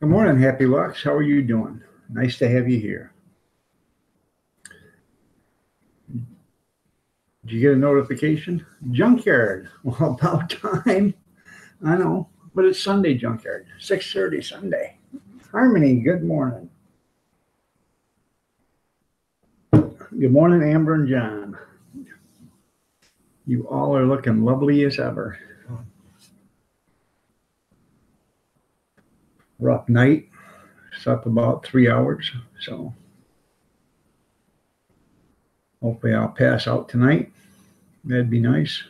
Good morning, Happy Lux. How are you doing? Nice to have you here. Did you get a notification? Junkyard. Well, about time. I know, but it's Sunday Junkyard. 6:30 Sunday. Harmony, good morning. Good morning, Amber and John. You all are looking lovely as ever. Rough night. Slept about 3 hours, so hopefully I'll pass out tonight. That'd be nice.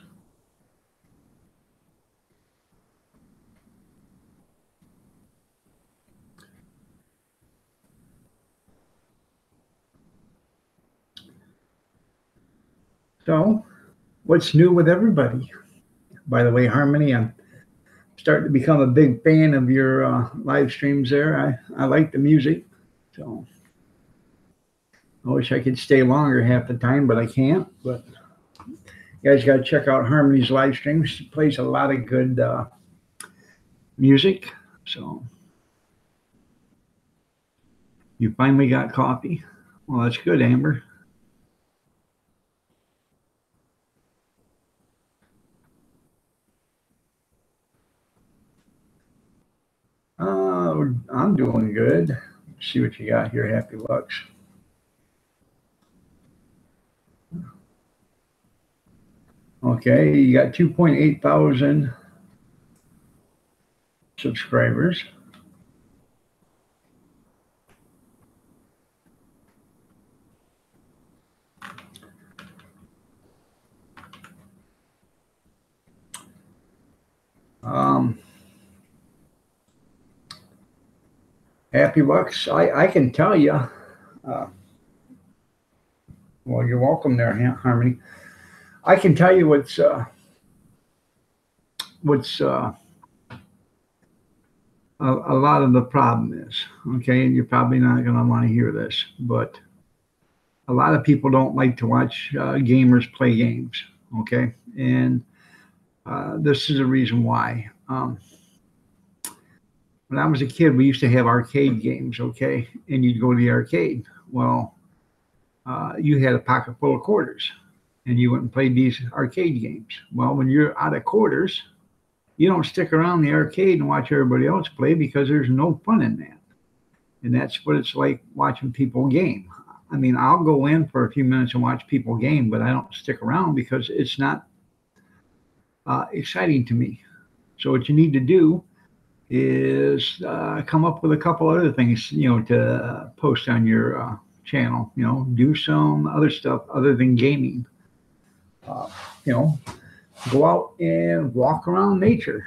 So, what's new with everybody? By the way, Harmony, I'm starting to become a big fan of your live streams there. I like the music, so I wish I could stay longer half the time, but I can't. But you guys got to check out Harmony's live streams. She plays a lot of good music. So you finally got coffee. Well, that's good, Amber. I'm doing good. Let's see what you got here, Happy Lux. Okay, you got 2.8 thousand subscribers. Happy Lux, I can tell you. Well, you're welcome there, Harmony. I can tell you what's a lot of the problem is, okay, and you're probably not going to want to hear this, but a lot of people don't like to watch gamers play games, okay? And this is a reason why. When I was a kid, we used to have arcade games, okay? And you'd go to the arcade. Well, you had a pocket full of quarters, and you went and played these arcade games. Well, when you're out of quarters, you don't stick around the arcade and watch everybody else play because there's no fun in that. And that's what it's like watching people game. I mean, I'll go in for a few minutes and watch people game, but I don't stick around because it's not exciting to me. So what you need to do is come up with a couple other things, to post on your channel. Do some other stuff other than gaming. Go out and walk around nature.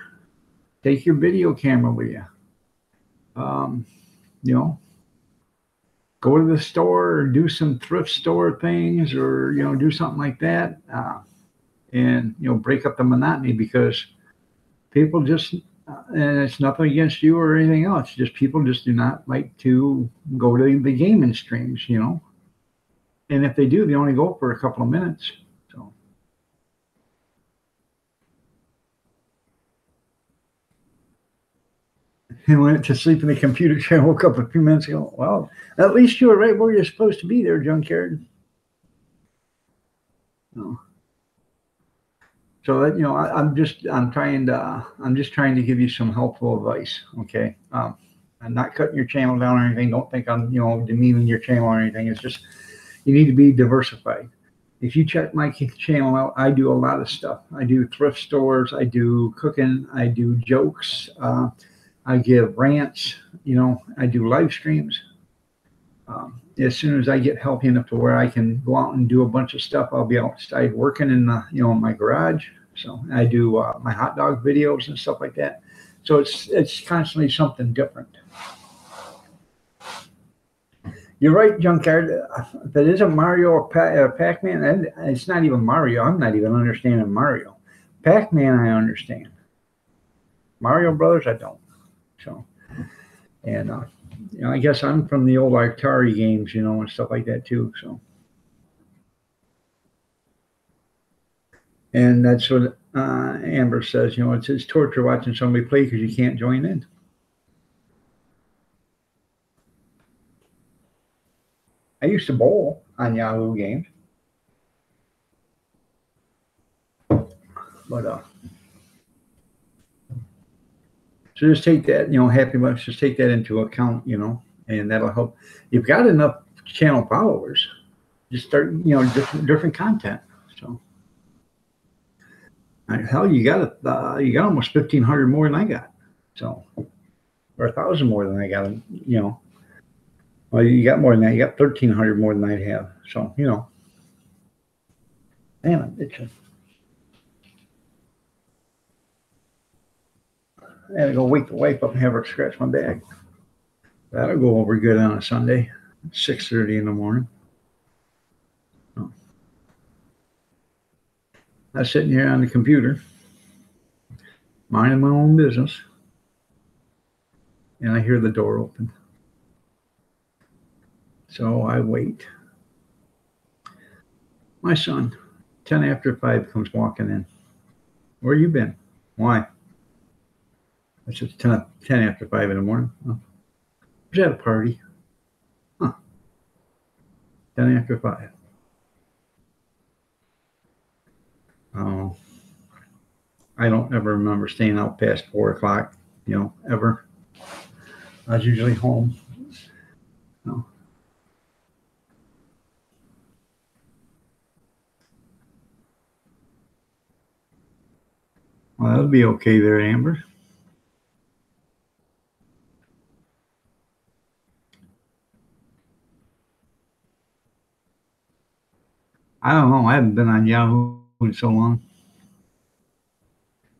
Take your video camera with you. Go to the store or do some thrift store things, or do something like that, and break up the monotony, because people just and it's nothing against you or anything else, just people just do not like to go to the gaming streams, and if they do, they only go for a couple of minutes. So he went to sleep in the computer chair, woke up a few minutes ago. Well, at least you were right where you're supposed to be there, Junkyard. No. So that, I'm just trying to give you some helpful advice. Okay. I'm not cutting your channel down or anything. Don't think I'm, demeaning your channel or anything. It's just, you need to be diversified. If you check my channel out, I do a lot of stuff. I do thrift stores. I do cooking. I do jokes. I give rants. I do live streams. As soon as I get healthy enough to where I can go out and do a bunch of stuff, I'll be outside working in the, in my garage. So I do my hot dog videos and stuff like that. So it's constantly something different. You're right, Junkyard. If it isn't Mario or Pac-Man, and it's not even Mario. I'm not even understanding Mario. Pac-Man, I understand. Mario Brothers, I don't. So, and I guess I'm from the old Atari games, and stuff like that too. So, and that's what Amber says. It's torture watching somebody play because you can't join in. I used to bowl on Yahoo games, but so just take that, Happy Bucks, just take that into account, and that'll help. You've got enough channel followers, just start, different content. So, hell, you got almost 1,500 more than I got, so, or 1,000 more than I got, Well, you got more than that. You got 1,300 more than I have. So, damn it, itching. I had to go wake the wife up and have her scratch my back. That'll go over good on a Sunday, 6:30 in the morning. Oh. I was sitting here on the computer, minding my own business, and I hear the door open. So I wait. My son, 10 after 5, comes walking in. Where you been? Why? It's just 10 after 5 in the morning. Oh. I was at a party. Huh. 10 after 5. Oh. I don't ever remember staying out past 4 o'clock, ever. I was usually home. No. Well, that'll be okay there, Amber. I don't know. I haven't been on Yahoo in so long.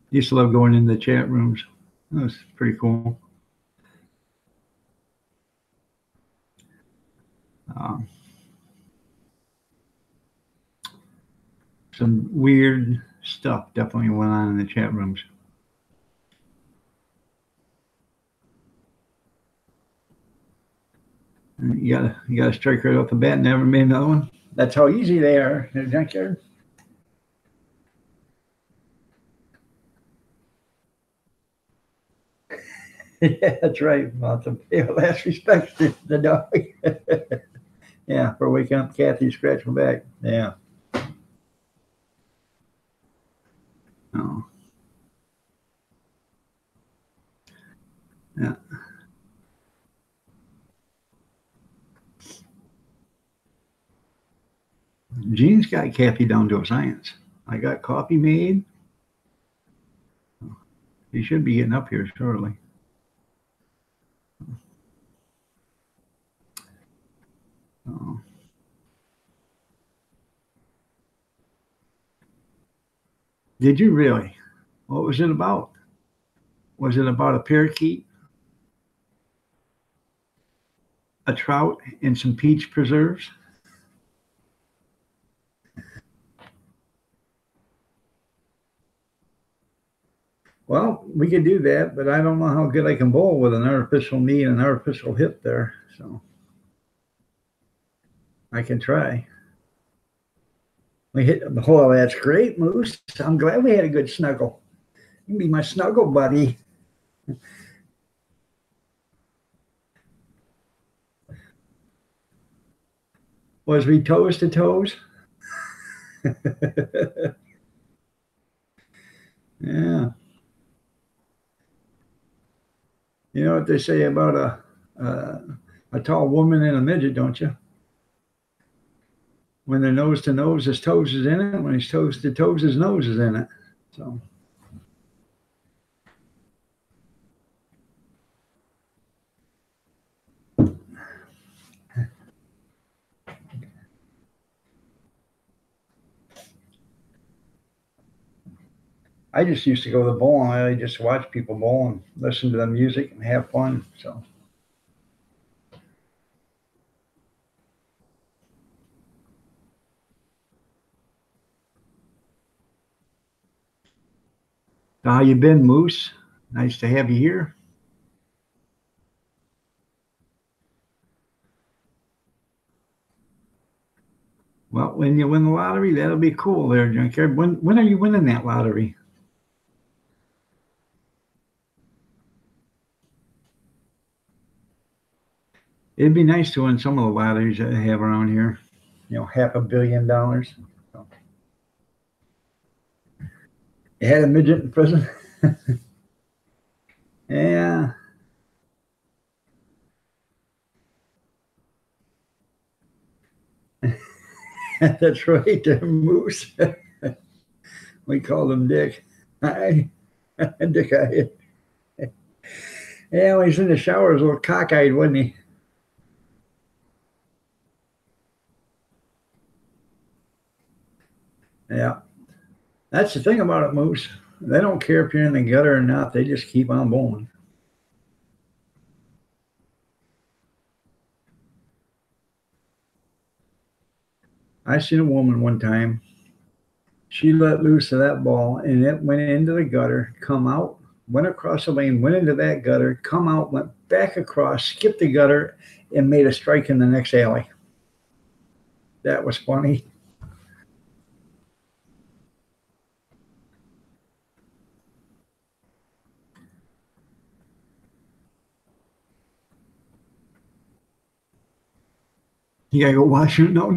Used to love going in the chat rooms. That was pretty cool. Some weird stuff definitely went on in the chat rooms. You gotta strike right off the bat. Never made another one. That's how easy they are in the junkyard. Yeah, that's right. Well, to pay last respect to the dog. Yeah, for waking up Kathy, scratch my back. Yeah. Oh. Yeah. Jean's got Kathy down to a science. I got coffee made. He should be getting up here shortly. Oh. Did you really? What was it about? Was it about a parakeet, a trout, and some peach preserves? Well, we could do that, but I don't know how good I can bowl with an artificial knee and an artificial hip there. So I can try. We hit the hole. That's great, Moose. I'm glad we had a good snuggle. You can be my snuggle buddy. Was we toes to toes? Yeah. You know what they say about a tall woman and a midget, don't you? When they're nose to nose, his toes is in it. When he's toes to toes, his nose is in it. So. I just used to go to the bowling. I just watch people bowl and listen to the music and have fun. So. How you been, Moose? Nice to have you here. Well, when you win the lottery, that'll be cool there, Junkyard. When are you winning that lottery? It'd be nice to win some of the lotteries that they have around here. $500 million. So, you had a midget in prison? Yeah. That's right, Moose. We called him Dick. Hi. Dick Eye. Yeah, when he's in the shower, he was a little cockeyed, wasn't he? Yeah. That's the thing about it, Moose. They don't care if you're in the gutter or not. They just keep on bowling. I seen a woman one time. She let loose of that ball, and it went into the gutter, come out, went across the lane, went into that gutter, come out, went back across, skipped the gutter, and made a strike in the next alley. That was funny. You gotta go wash your no.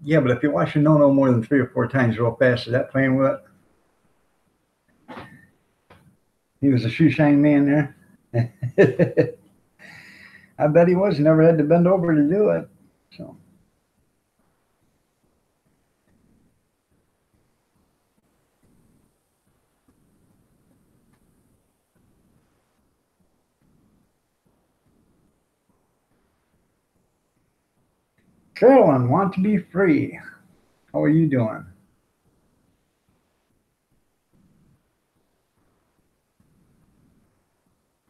Yeah, but if you wash your no more than 3 or 4 times real fast, is that playing with it? He was a shoe shine man there. I bet he was. He never had to bend over to do it. So Carolyn, want to be free. How are you doing?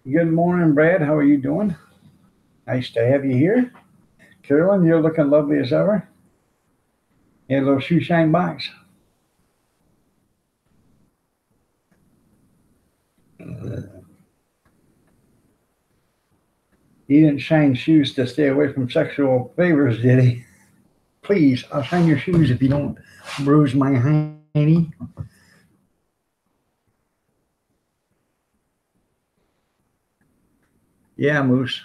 Good morning, Brad. How are you doing? Nice to have you here. Carolyn, you're looking lovely as ever. And a little shoe shine box. He didn't shine shoes to stay away from sexual favors, did he? Please, I'll shine your shoes if you don't bruise my hiney. Yeah, Moose.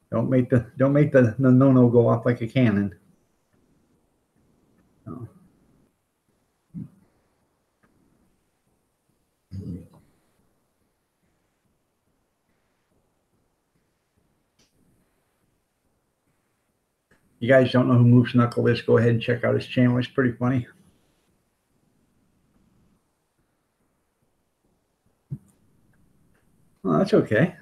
Don't make the no go off like a cannon. Oh. You guys don't know who Moose Knuckle is? Go ahead and check out his channel. It's pretty funny. Well, that's okay.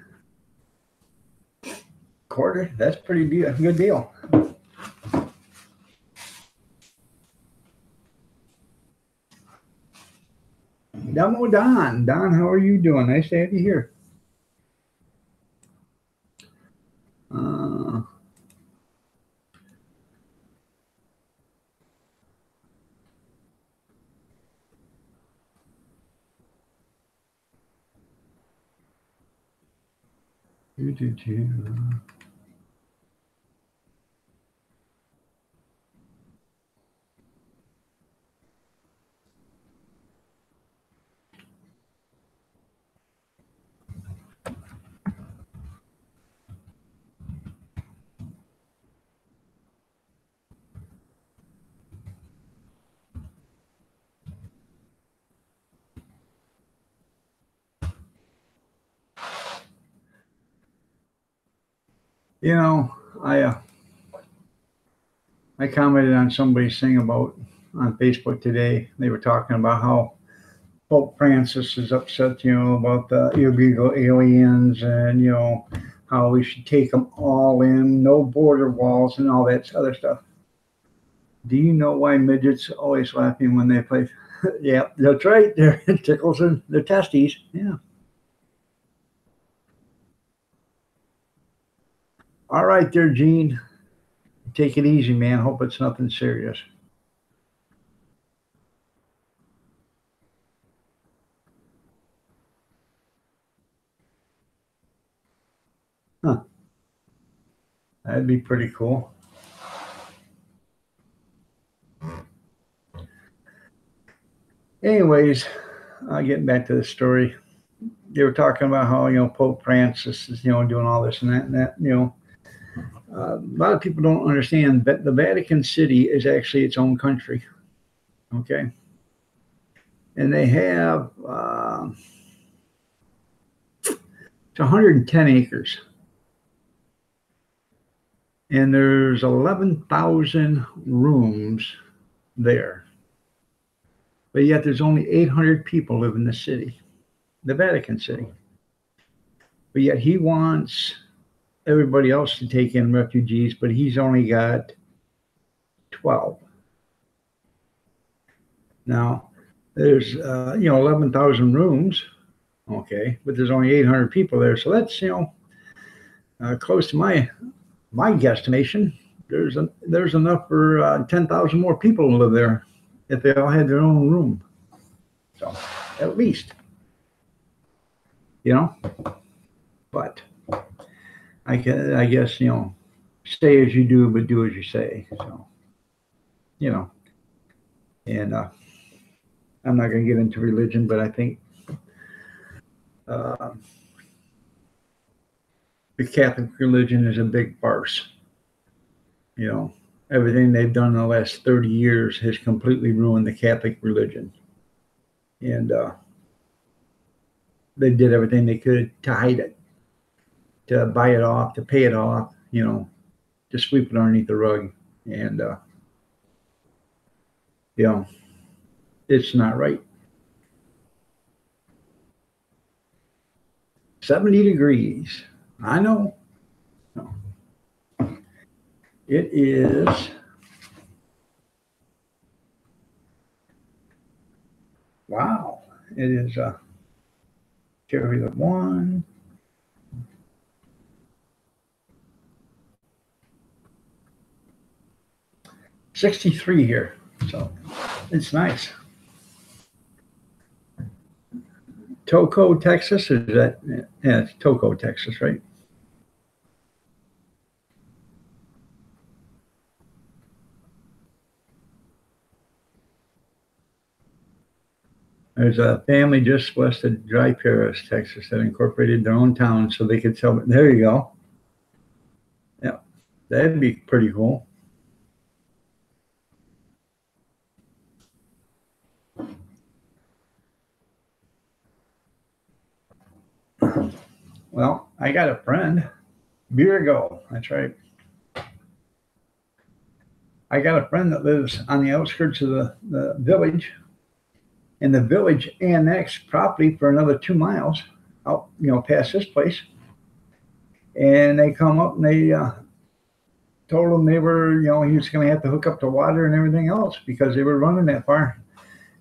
Quarter. That's pretty good deal. Demo Don. Don, how are you doing? Nice to have you here. Uh, you do too. You know, I commented on somebody's thing about on Facebook today. They were talking about how Pope Francis is upset, about the illegal aliens and how we should take them all in, no border walls, and all that other stuff. Do you know why midgets always laughing when they play? Yeah, that's right. Their tickles their testes. Yeah. All right, there, Gene. Take it easy, man. Hope it's nothing serious. Huh. That'd be pretty cool. Anyways, getting back to the story. they were talking about how, Pope Francis is, doing all this and that and that. A lot of people don't understand that the Vatican City is actually its own country. Okay. And they have it's 110 acres. And there's 11,000 rooms there. But yet there's only 800 people live in the city, the Vatican City. But yet he wants everybody else to take in refugees, but he's only got 12. Now, there's 11,000 rooms, okay, but there's only 800 people there. So that's close to my guesstimation. There's enough for 10,000 more people to live there if they all had their own room. So at least, but I guess say as you do, but do as you say. So and I'm not going to get into religion, but I think the Catholic religion is a big farce. Everything they've done in the last 30 years has completely ruined the Catholic religion. And they did everything they could to hide it, to buy it off, to pay it off, to sweep it underneath the rug. And, it's not right. 70 degrees. I know. No. It is. Wow. It is carry the 1. $63 here. So it's nice. Toco, Texas, is that? Yeah, it's Toco, Texas, right? There's a family just west of Dry Paris, Texas, that incorporated their own town so they could sell it. There you go. Yeah, that'd be pretty cool. Well, I got a friend, Virgo, that's right. I got a friend that lives on the outskirts of the village, and the village annexed property for another 2 miles out, past this place. And they come up and they told him they were, he was going to have to hook up to water and everything else because they were running that far.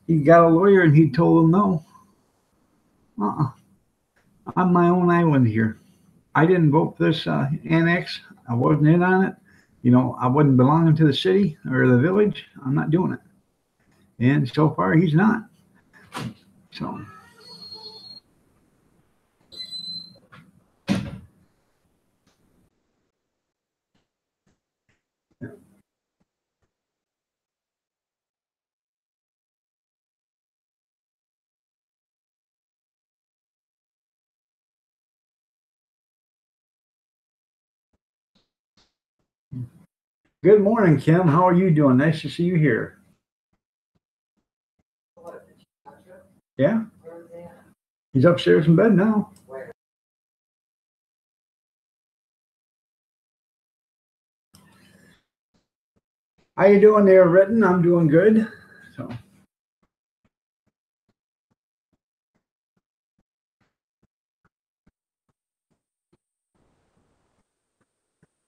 He got a lawyer and he told them no. I'm my own island here. I didn't vote for this annex. I wasn't in on it. I wasn't belonging to the city or the village. I'm not doing it. And so far, he's not. So. Good morning, Kim. How are you doing? Nice to see you here. Yeah? He's upstairs in bed now. How you doing there, Ritten? I'm doing good. So.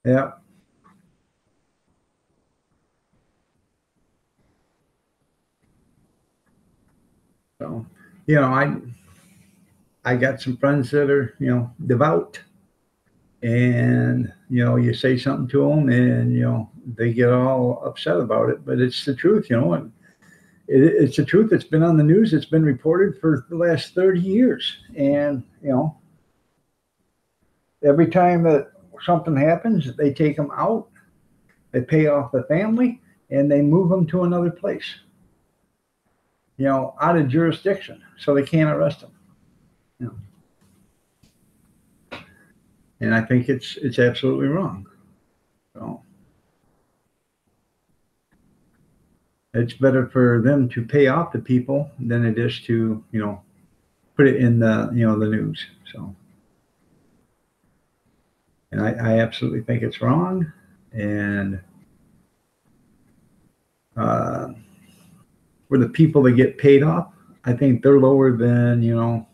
Yeah. So, I got some friends that are, devout, and you say something to them, and they get all upset about it. But it's the truth, and it's the truth. It's been on the news. It's been reported for the last 30 years, and every time that something happens, they take them out, they pay off the family, and they move them to another place. Out of jurisdiction, so they can't arrest them. You know, and I think it's absolutely wrong. So it's better for them to pay off the people than it is to, you know, put it in the, you know, the news. So, and I absolutely think it's wrong. And uh, for the people that get paid off, I think they're lower than, you know,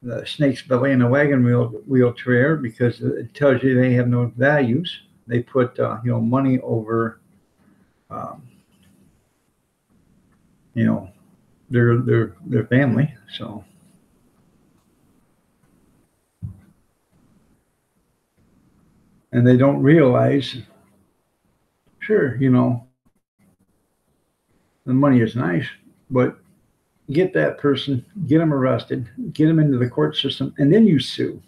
the snake's belly in a wagon wheelchair, because it tells you they have no values. They put, you know, money over, um, you know, their family. So, and they don't realize, sure, you know, the money is nice, but get that person, get them arrested, get them into the court system, and then you sue.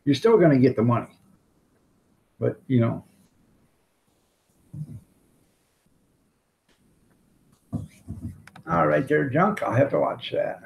You're still going to get the money, but you know. All right, there, junk. I'll have to watch that.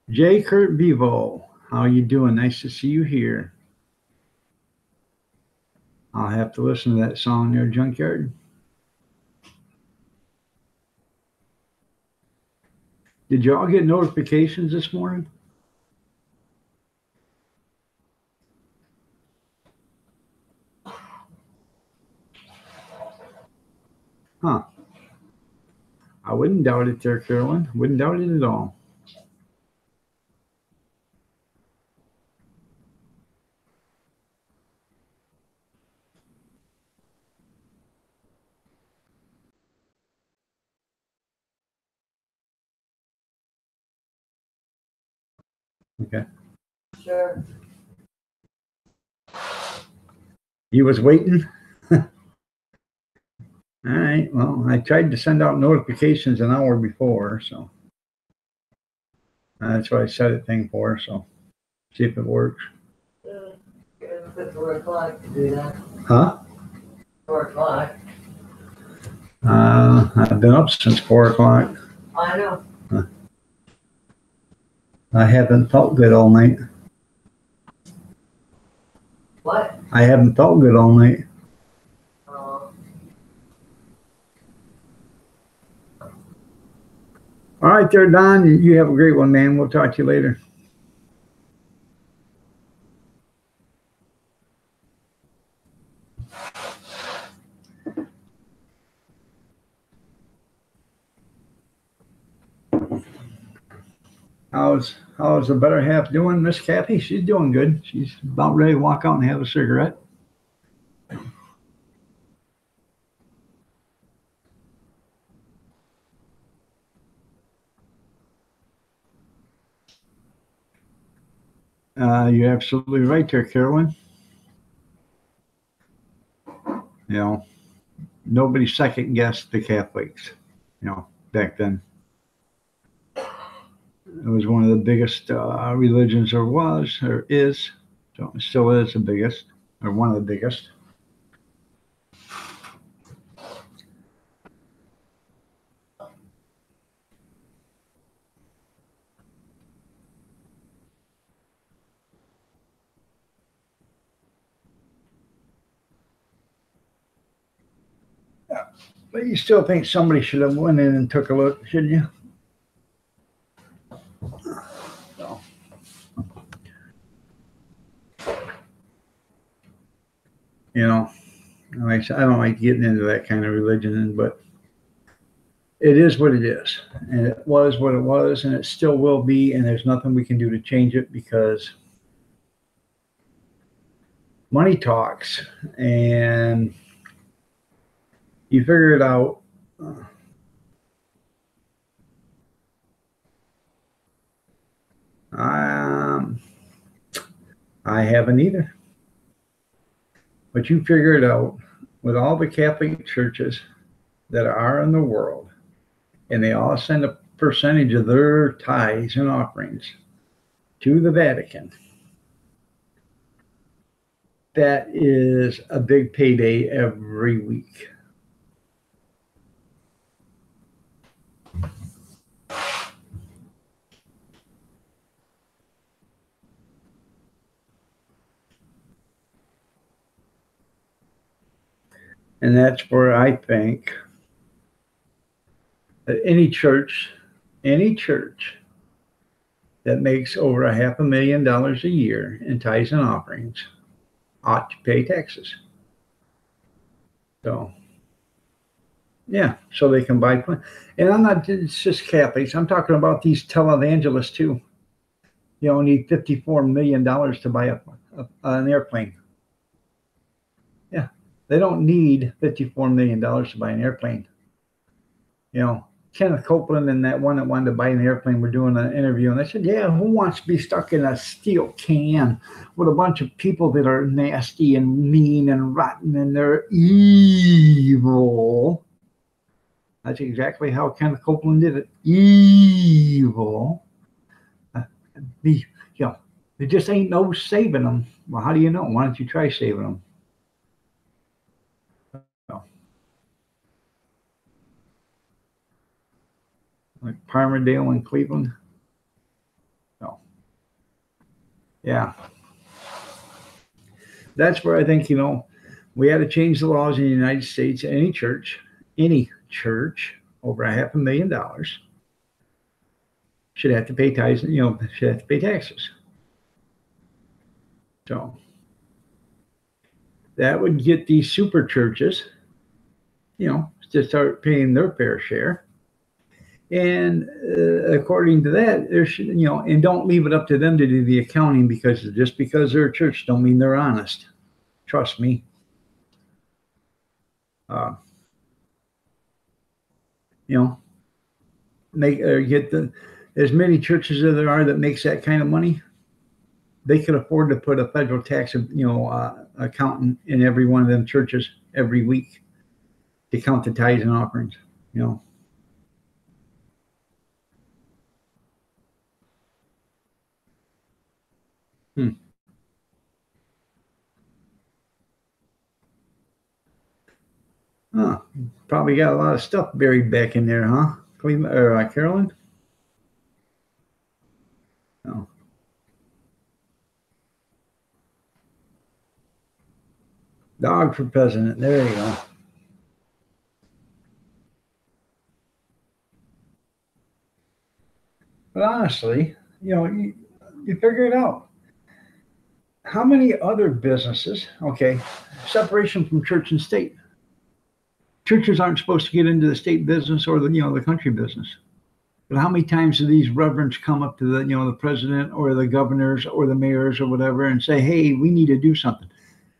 J. Kurt Vivo, how you doing? Nice to see you here. I'll have to listen to that song there, Junkyard. Did you all get notifications this morning? Huh. I wouldn't doubt it there, Carolyn. Wouldn't doubt it at all. Okay. Sure. You was waiting? All right. Well, I tried to send out notifications an hour before, so that's what I set it thing for. So see if it works. It's at 4 o'clock to do that. Huh? 4 o'clock. I've been up since 4 o'clock. I know. I haven't felt good all night. What? I haven't felt good all night. All right, there, Don. You have a great one, man. We'll talk to you later. How's the better half doing, Miss Kathy? She's doing good. She's about ready to walk out and have a cigarette. You're absolutely right there, Carolyn. You know, nobody second guessed the Catholics, you know, back then. It was one of the biggest religions there was, or is, so it still is the biggest, or one of the biggest. But you still think somebody should have went in and took a look, shouldn't you? No. You know, like I said, I don't like getting into that kind of religion, but it is what it is. And it was what it was, and it still will be, and there's nothing we can do to change it because money talks, and you figure it out. Um, I haven't either. But you figure it out with all the Catholic churches that are in the world, and they all send a percentage of their tithes and offerings to the Vatican. That is a big payday every week. And that's where I think that any church that makes over $500,000 a year in tithes and offerings ought to pay taxes. So, yeah, so they can buy. And I'm not, it's just Catholics. I'm talking about these televangelists too. You know, need $54 million to buy an airplane. Yeah, they don't need $54 million to buy an airplane. You know, Kenneth Copeland and that one that wanted to buy an airplane were doing an interview, and I said, yeah, who wants to be stuck in a steel can with a bunch of people that are nasty and mean and rotten and they're evil? That's exactly how Kenneth Copeland did it. Evil. You know, there just ain't no saving them. Well, how do you know? Why don't you try saving them? No. Like Palmerdale and Cleveland. No. Yeah. That's where I think, you know, we had to change the laws in the United States. Any church over $500,000 should have to pay tithes, you know, should have to pay taxes. So that would get these super churches, you know, to start paying their fair share. And according to that, there should, you know, and don't leave it up to them to do the accounting, because just because they're a church don't mean they're honest. Trust me. You know, make or get as many churches as there are that makes that kind of money, they could afford to put a federal tax, you know, accountant in every one of them churches every week to count the tithes and offerings. You know. Huh. Probably got a lot of stuff buried back in there, huh? Cleveland or Carolyn? No. Dog for president. There you go. But honestly, you know, you figure it out. How many other businesses, okay, separation from church and state. Churches aren't supposed to get into the state business or the, you know, the country business. But how many times do these reverends come up to the, you know, the president or the governors or the mayors or whatever and say, hey, we need to do something?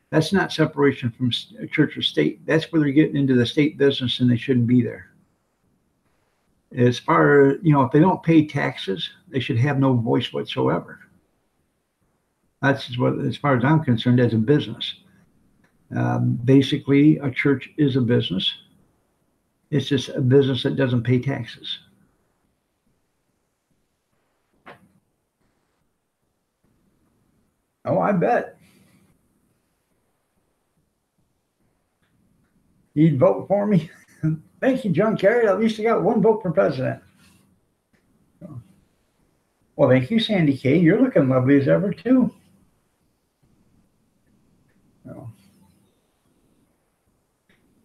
That's not separation from church or state. That's where they're getting into the state business and they shouldn't be there. As far as, you know, if they don't pay taxes, they should have no voice whatsoever. That's what, as far as I'm concerned, as a business. Basically, a church is a business. It's just a business that doesn't pay taxes. Oh, I bet. You'd vote for me? Thank you, John Kerry. At least I got one vote for president. Well, thank you, Sandy Kay. You're looking lovely as ever, too.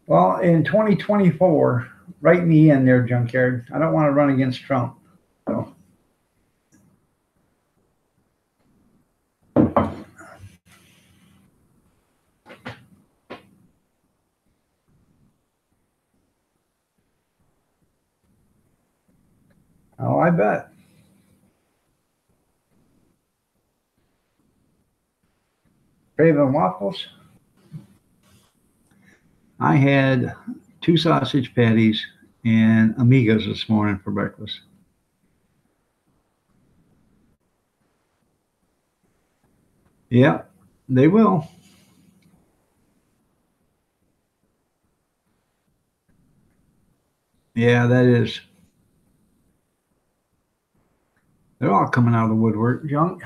Well, in 2024, write me in there, Junkyard. I don't want to run against Trump. So. Oh, I bet. Craving waffles? I had 2 sausage patties and amigas this morning for breakfast. Yep, they will. Yeah, that is. They're all coming out of the woodwork, junk.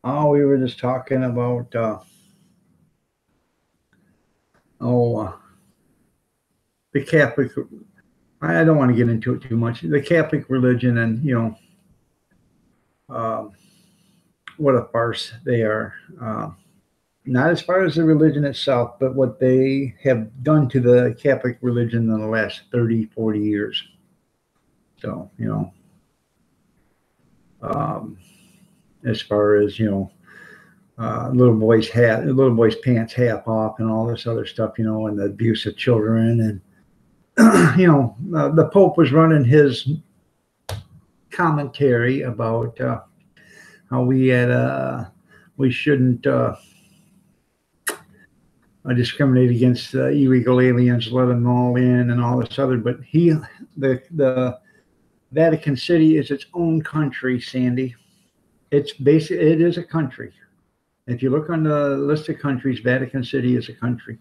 Oh, we were just talking about oh the Catholic. I don't want to get into it too much. The Catholic religion, and um, what a farce they are. Not as far as the religion itself, but what they have done to the Catholic religion in the last 30, 40 years. So, um, as far as, little boy's pants half off and all this other stuff, and the abuse of children. And, the Pope was running his commentary about how we shouldn't discriminate against illegal aliens, let them all in, and all this other. But the Vatican City is its own country, Sandy. It is a country. If you look on the list of countries, Vatican City is a country.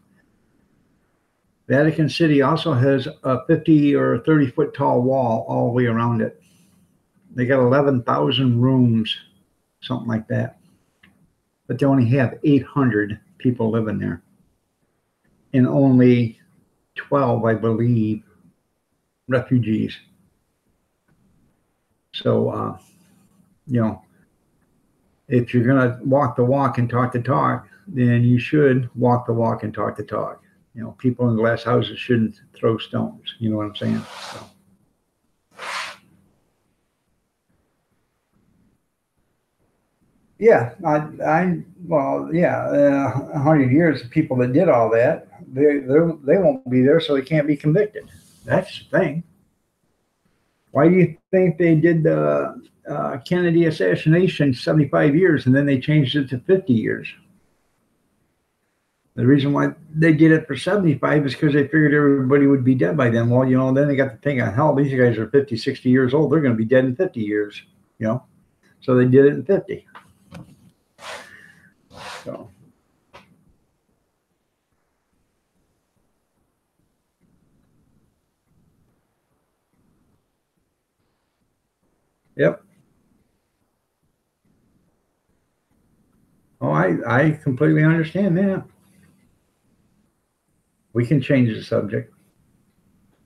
Vatican City also has a 50 or 30-foot tall wall all the way around it. They got 11,000 rooms, something like that. But they only have 800 people living there. And only 12, I believe, refugees. So, if you're going to walk the walk and talk the talk, then you should walk the walk and talk the talk. People in glass houses shouldn't throw stones. You know what I'm saying? So. Yeah, well, yeah, 100 years, the people that did all that, they won't be there, so they can't be convicted. That's the thing. Why do you think they did the Kennedy assassination 75 years and then they changed it to 50 years? The reason why they did it for 75 is because they figured everybody would be dead by then. Well, then they got to think, hell, these guys are 50, 60 years old. They're going to be dead in 50 years, So they did it in 50. So. Yep. Oh, I completely understand that. We can change the subject.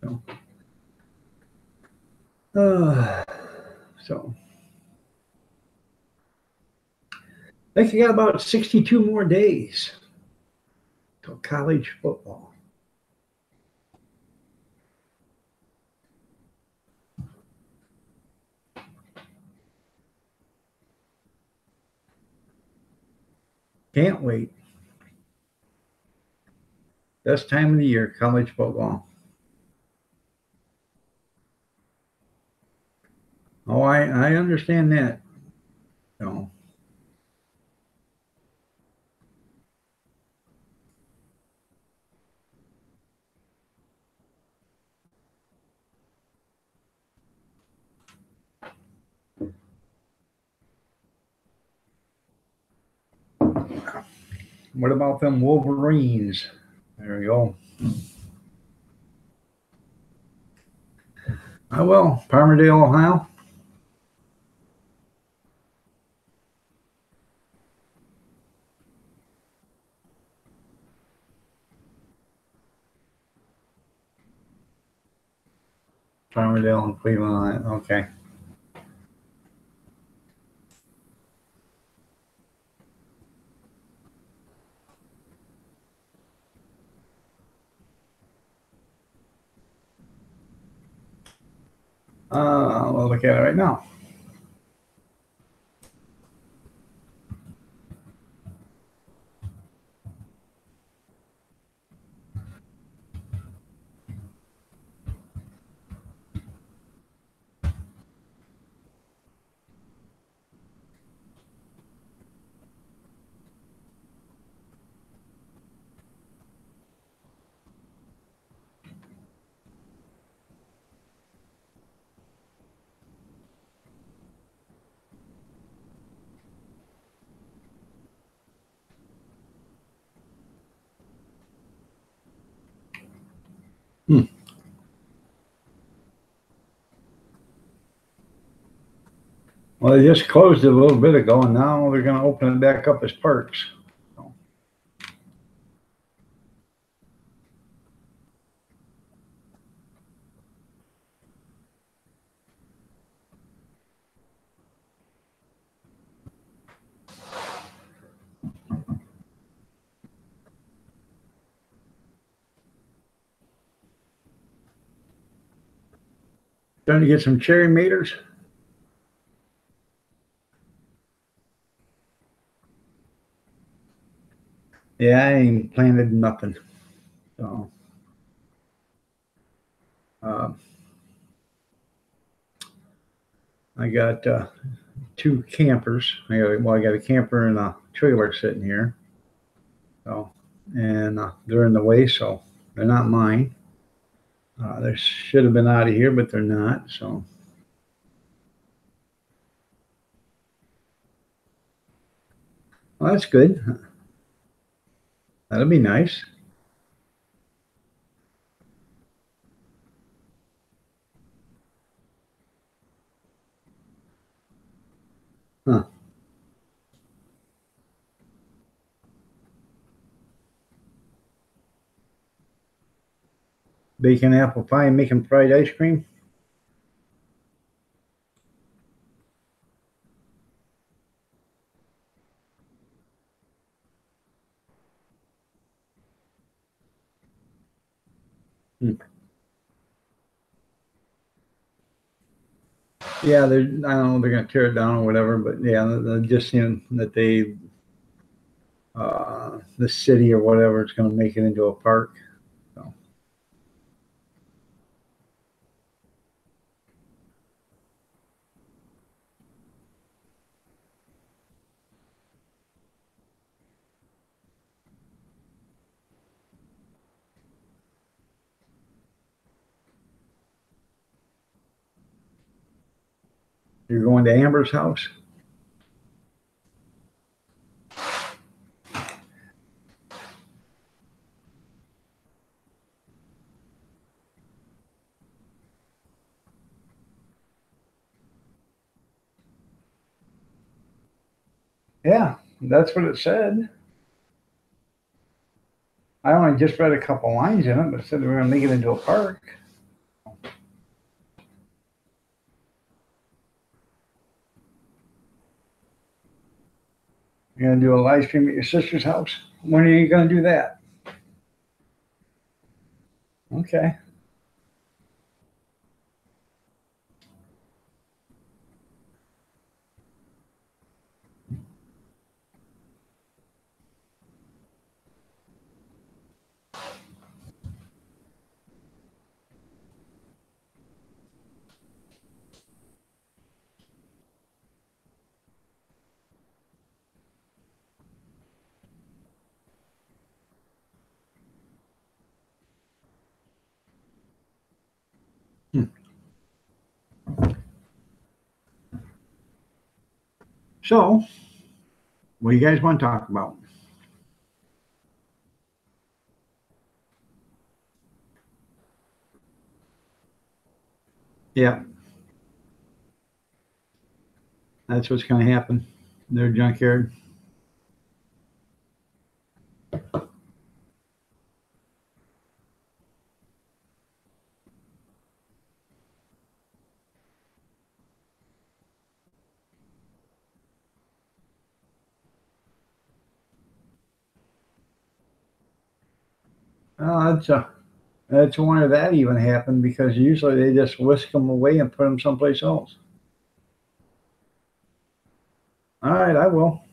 So, so I think you got about 62 more days till college football. Can't wait. Best time of the year, college football. Oh, I understand that. So, what about them Wolverines? There we go. I will. Palmerdale, Ohio. Palmerdale and Cleveland. Okay. We'll look at it right now. Well, they just closed it a little bit ago, and now they're going to open it back up as parks. Trying to get some cherry maters. Yeah, I ain't planted nothing. So, I got two campers. I got a camper and a trailer sitting here. So, and they're in the way, so they're not mine. They should have been out of here, but they're not. So, well, that's good. That'll be nice. Huh. Baking apple pie and making fried ice cream. Hmm. Yeah, I don't know, they're gonna tear it down or whatever, but yeah, they're just seeing that the city or whatever is gonna make it into a park. So, you're going to Amber's house? Yeah, that's what it said. I only just read a couple lines in it, but it said they were gonna make it into a park. You're gonna do a live stream at your sister's house? When are you gonna do that? Okay. Hmm. So, what do you guys want to talk about? Yeah, that's what's gonna happen. Their junkyard. Oh, that's wonder that even happened because usually they just whisk them away and put them someplace else. All right, I will.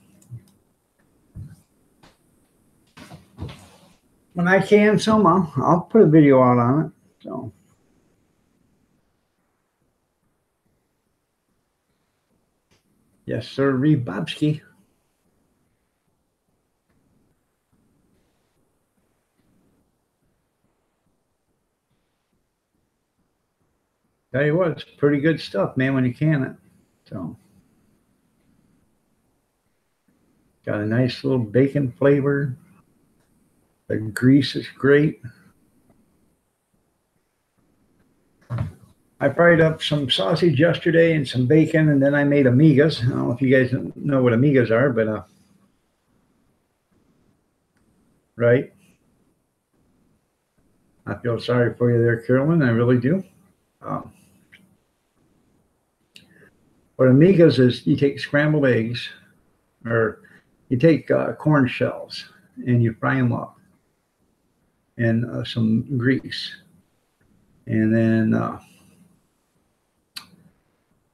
When I can, somehow, I'll put a video out on it. So, yes, sir, Reeve Bobski. Tell you what, it's pretty good stuff, man, when you can it. So, got a nice little bacon flavor. The grease is great. I fried up some sausage yesterday and some bacon, and then I made amigas. I don't know if you guys know what amigas are, but right. I feel sorry for you there, Carolyn. I really do. Um, what amigas is, you take scrambled eggs, or you take corn shells, and you fry them up in some grease, and then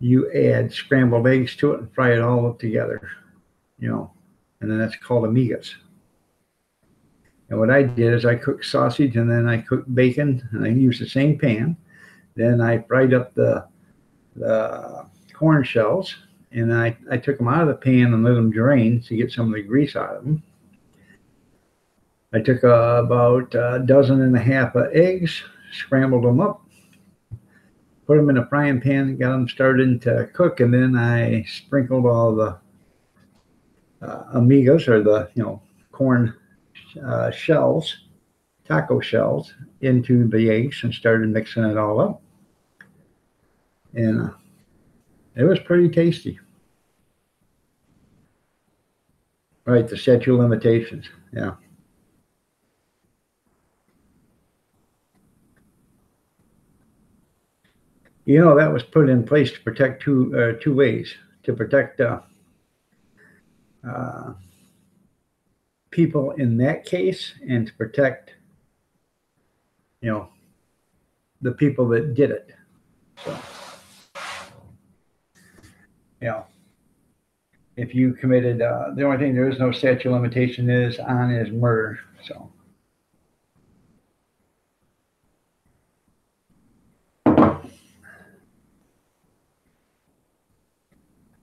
you add scrambled eggs to it and fry it all up together, and then that's called amigas. And what I did is I cooked sausage, and then I cooked bacon, and I used the same pan. Then I fried up the corn shells, and I took them out of the pan and let them drain to get some of the grease out of them. I took about a dozen and a half of eggs, scrambled them up, put them in a frying pan, got them started to cook, and then I sprinkled all the amigas, or the corn shells, taco shells, into the eggs and started mixing it all up. And it was pretty tasty. Right, the statute of limitations, yeah. That was put in place to protect two ways. To protect people in that case, and to protect, the people that did it. So, if you committed, the only thing there is no statute of limitation is murder. So.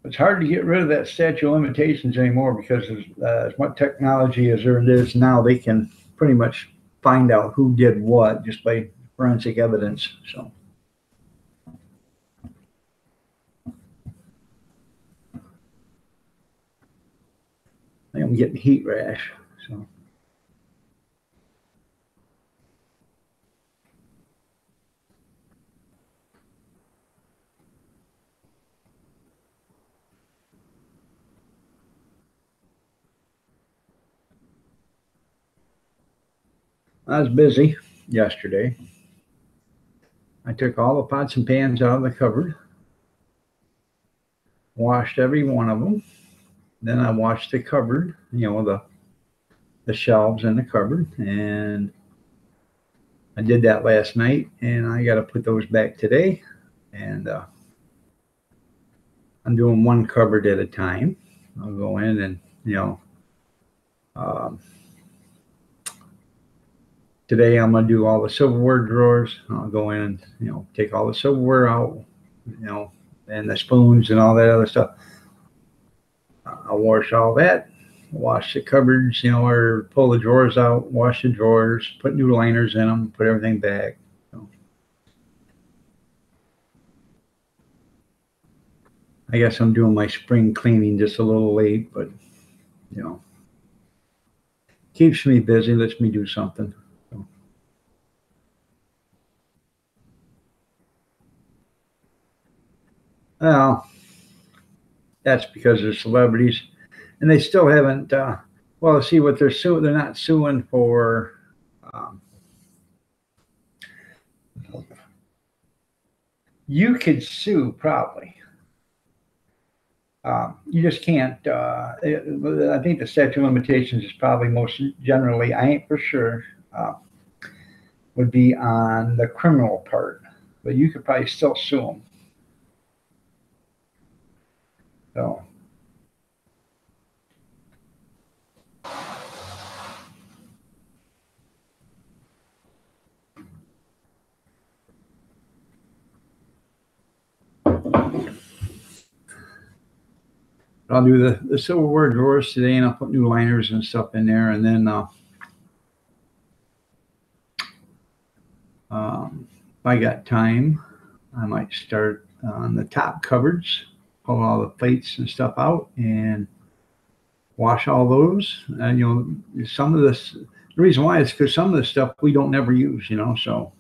It's hard to get rid of that statute of limitations anymore, because as much technology as there is now, they can pretty much find out who did what just by forensic evidence. So. I think I'm getting heat rash. So. I was busy yesterday. I took all the pots and pans out of the cupboard, washed every one of them. Then I washed the cupboard, the shelves in the cupboard, and I did that last night, and I got to put those back today. And I'm doing one cupboard at a time. I'll go in and, today I'm going to do all the silverware drawers. I'll go in and, take all the silverware out, and the spoons and all that other stuff. I'll wash all that, wash the cupboards, or pull the drawers out, wash the drawers, put new liners in them, put everything back. I guess I'm doing my spring cleaning just a little late, but, keeps me busy, lets me do something. Well, that's because they're celebrities, and they still haven't. Well, see what they're suing. They're not suing for. You could sue probably. You just can't. I think the statute of limitations is probably most generally. I ain't for sure. Would be on the criminal part, but you could probably still sue them. So. I'll do the silverware drawers today, and I'll put new liners and stuff in there, and then if I got time, I might start on the top cupboards, pull all the plates and stuff out, and wash all those. And some of this, the reason why is because some of the stuff we don't never use, so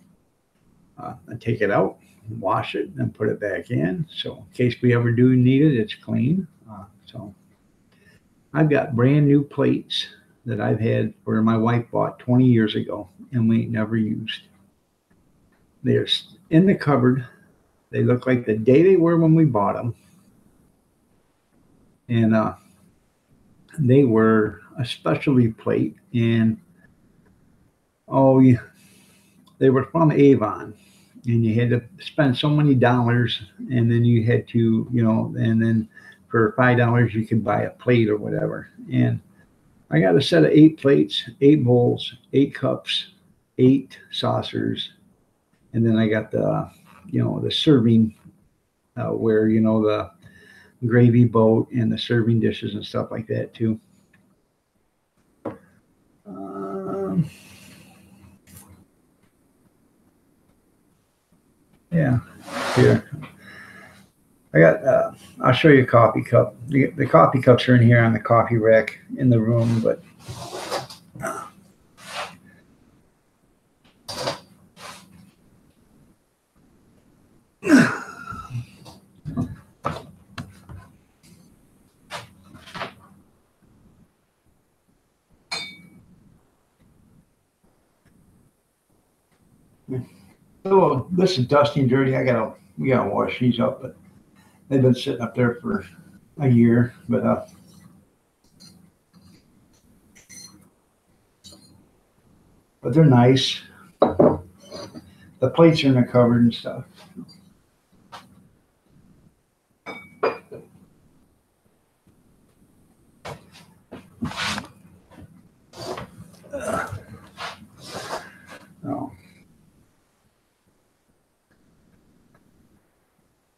I take it out, wash it and put it back in. So in case we ever do need it, it's clean. So I've got brand new plates that I've had where my wife bought 20 years ago and we ain't never used. They're in the cupboard. They look like the day they were when we bought them. And they were a specialty plate. And oh, yeah, they were from Avon. And you had to spend so many dollars. And then you had to, and then for $5 you could buy a plate or whatever. And I got a set of 8 plates, 8 bowls, 8 cups, 8 saucers. And then I got the serving where, the gravy boat and the serving dishes and stuff like that too. Yeah, here. I got, I'll show you a coffee cup. The coffee cups are in here on the coffee rack in the room, but so this is dusty and dirty. We gotta wash these up, but they've been sitting up there for a year. But they're nice. The plates are in the cupboard and stuff.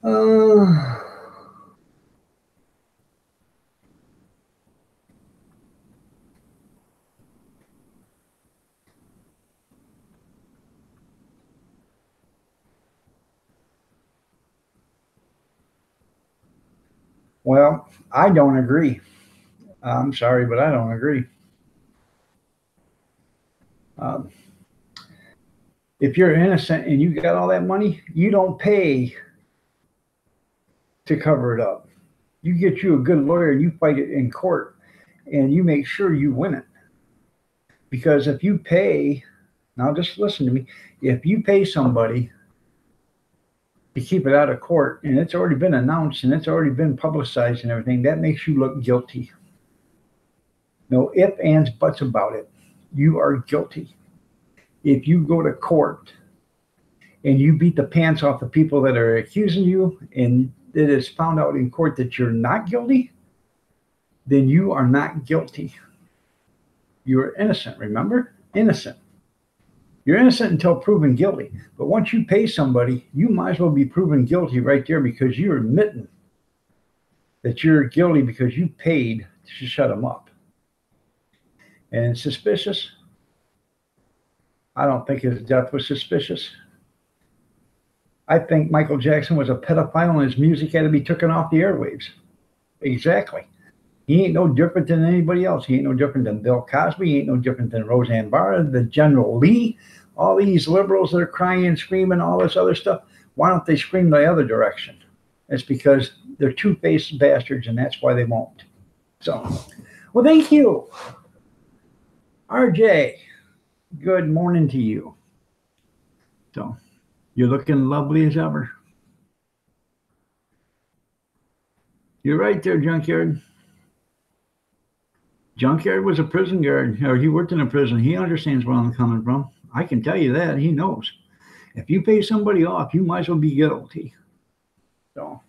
Oh. Well, I don't agree. I'm sorry, but I don't agree. If you're innocent and you got all that money, you don't pay to cover it up. You get you a good lawyer and you fight it in court and you make sure you win it. Because if you pay, now just listen to me, if you pay somebody to keep it out of court and it's already been announced and it's already been publicized and everything, that makes you look guilty. No ifs, ands, buts about it. You are guilty. If you go to court and you beat the pants off the people that are accusing you and it is found out in court that you're not guilty, then you are not guilty. You are innocent, remember? Innocent. You're innocent until proven guilty. But once you pay somebody, you might as well be proven guilty right there because you're admitting that you're guilty because you paid to shut them up. And suspicious? I don't think his death was suspicious. I think Michael Jackson was a pedophile and his music had to be taken off the airwaves. Exactly. He ain't no different than anybody else. He ain't no different than Bill Cosby. He ain't no different than Roseanne Barr, the General Lee, all these liberals that are crying and screaming, all this other stuff. Why don't they scream the other direction? It's because they're two-faced bastards, and that's why they won't. So, well, thank you. RJ, good morning to you. So, you're looking lovely as ever. You're right there, Junkyard. Junkyard was a prison guard, or he worked in a prison. He understands where I'm coming from. I can tell you that. He knows. If you pay somebody off, you might as well be guilty. So,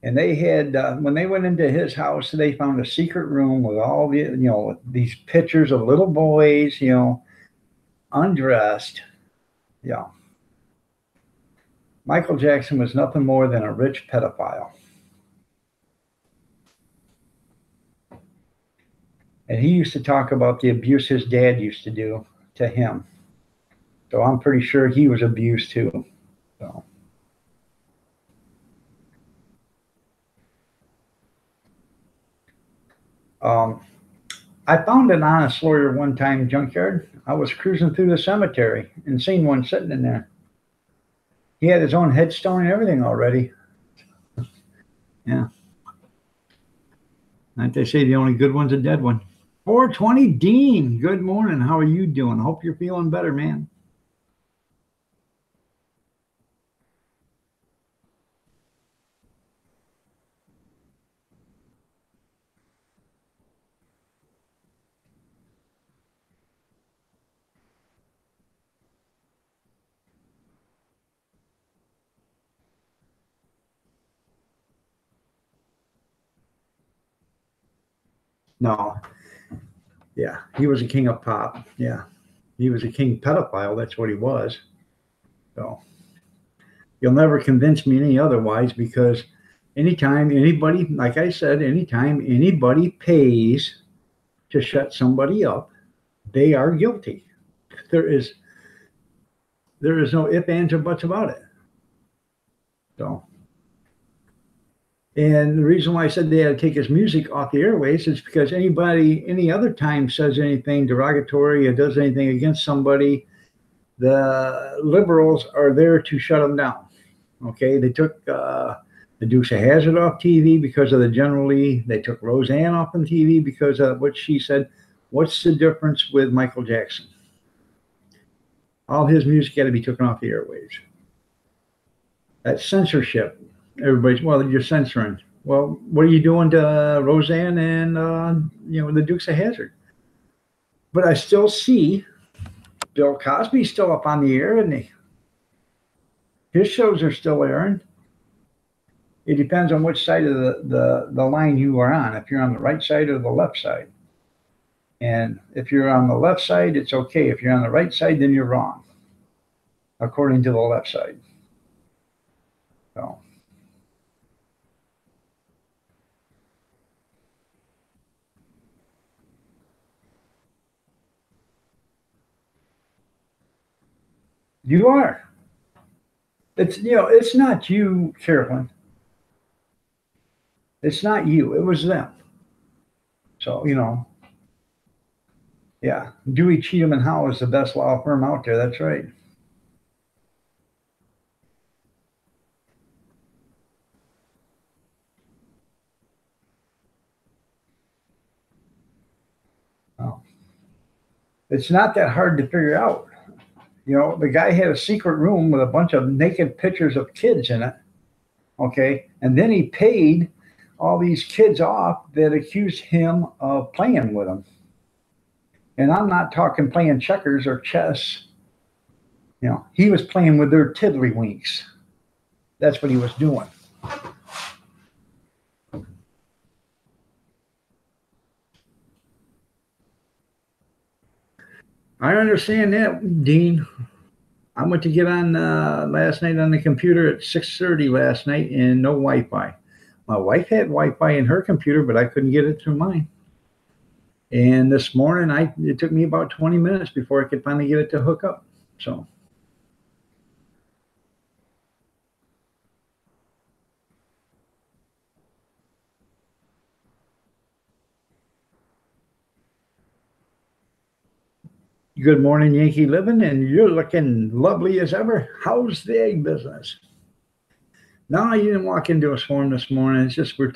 and they had, when they went into his house, they found a secret room with all the, these pictures of little boys, undressed. Yeah. Michael Jackson was nothing more than a rich pedophile. And he used to talk about the abuse his dad used to do to him. So I'm pretty sure he was abused too. So. I found an honest lawyer one time, junkyard. I was cruising through the cemetery and seen one sitting in there. He had his own headstone and everything already. Yeah. Like they say, the only good one's a dead one. 420 Dean, good morning. How are you doing? Hope you're feeling better, man. No. Yeah, he was a king of pop. Yeah. He was a king pedophile. That's what he was. So you'll never convince me any otherwise because anytime anybody, like I said, anytime anybody pays to shut somebody up, they are guilty. There is no ifs, ands, or buts about it. So, and the reason why I said they had to take his music off the airways is because anybody, any other time says anything derogatory or does anything against somebody, the liberals are there to shut them down. Okay, they took the Dukes of Hazzard off TV because of the General Lee. They took Roseanne off on TV because of what she said. What's the difference with Michael Jackson? All his music had to be taken off the airwaves. That's censorship. Everybody's, well, you're censoring. Well, what are you doing to Roseanne and the Dukes of Hazzard? But I still see Bill Cosby's still up on the air, isn't he? His shows are still airing. It depends on which side of the line you are on, if you're on the right side or the left side. And if you're on the left side, it's okay. If you're on the right side, then you're wrong, according to the left side. So. You are. It's not you, Carolyn. It's not you. It was them. So, yeah. Dewey, Cheatham, and Howe is the best law firm out there. That's right. Oh. It's not that hard to figure out. The guy had a secret room with a bunch of naked pictures of kids in it. Okay. And then he paid all these kids off that accused him of playing with them. And I'm not talking playing checkers or chess. He was playing with their tiddlywinks. That's what he was doing. I understand that, Dean. I went to get on last night on the computer at 6:30 last night and no Wi-Fi. My wife had Wi-Fi in her computer, but I couldn't get it through mine. And this morning, it took me about 20 minutes before I could finally get it to hook up. So. Good morning, Yankee Living, and you're looking lovely as ever. How's the egg business? No, you didn't walk into a swarm this morning. It's just we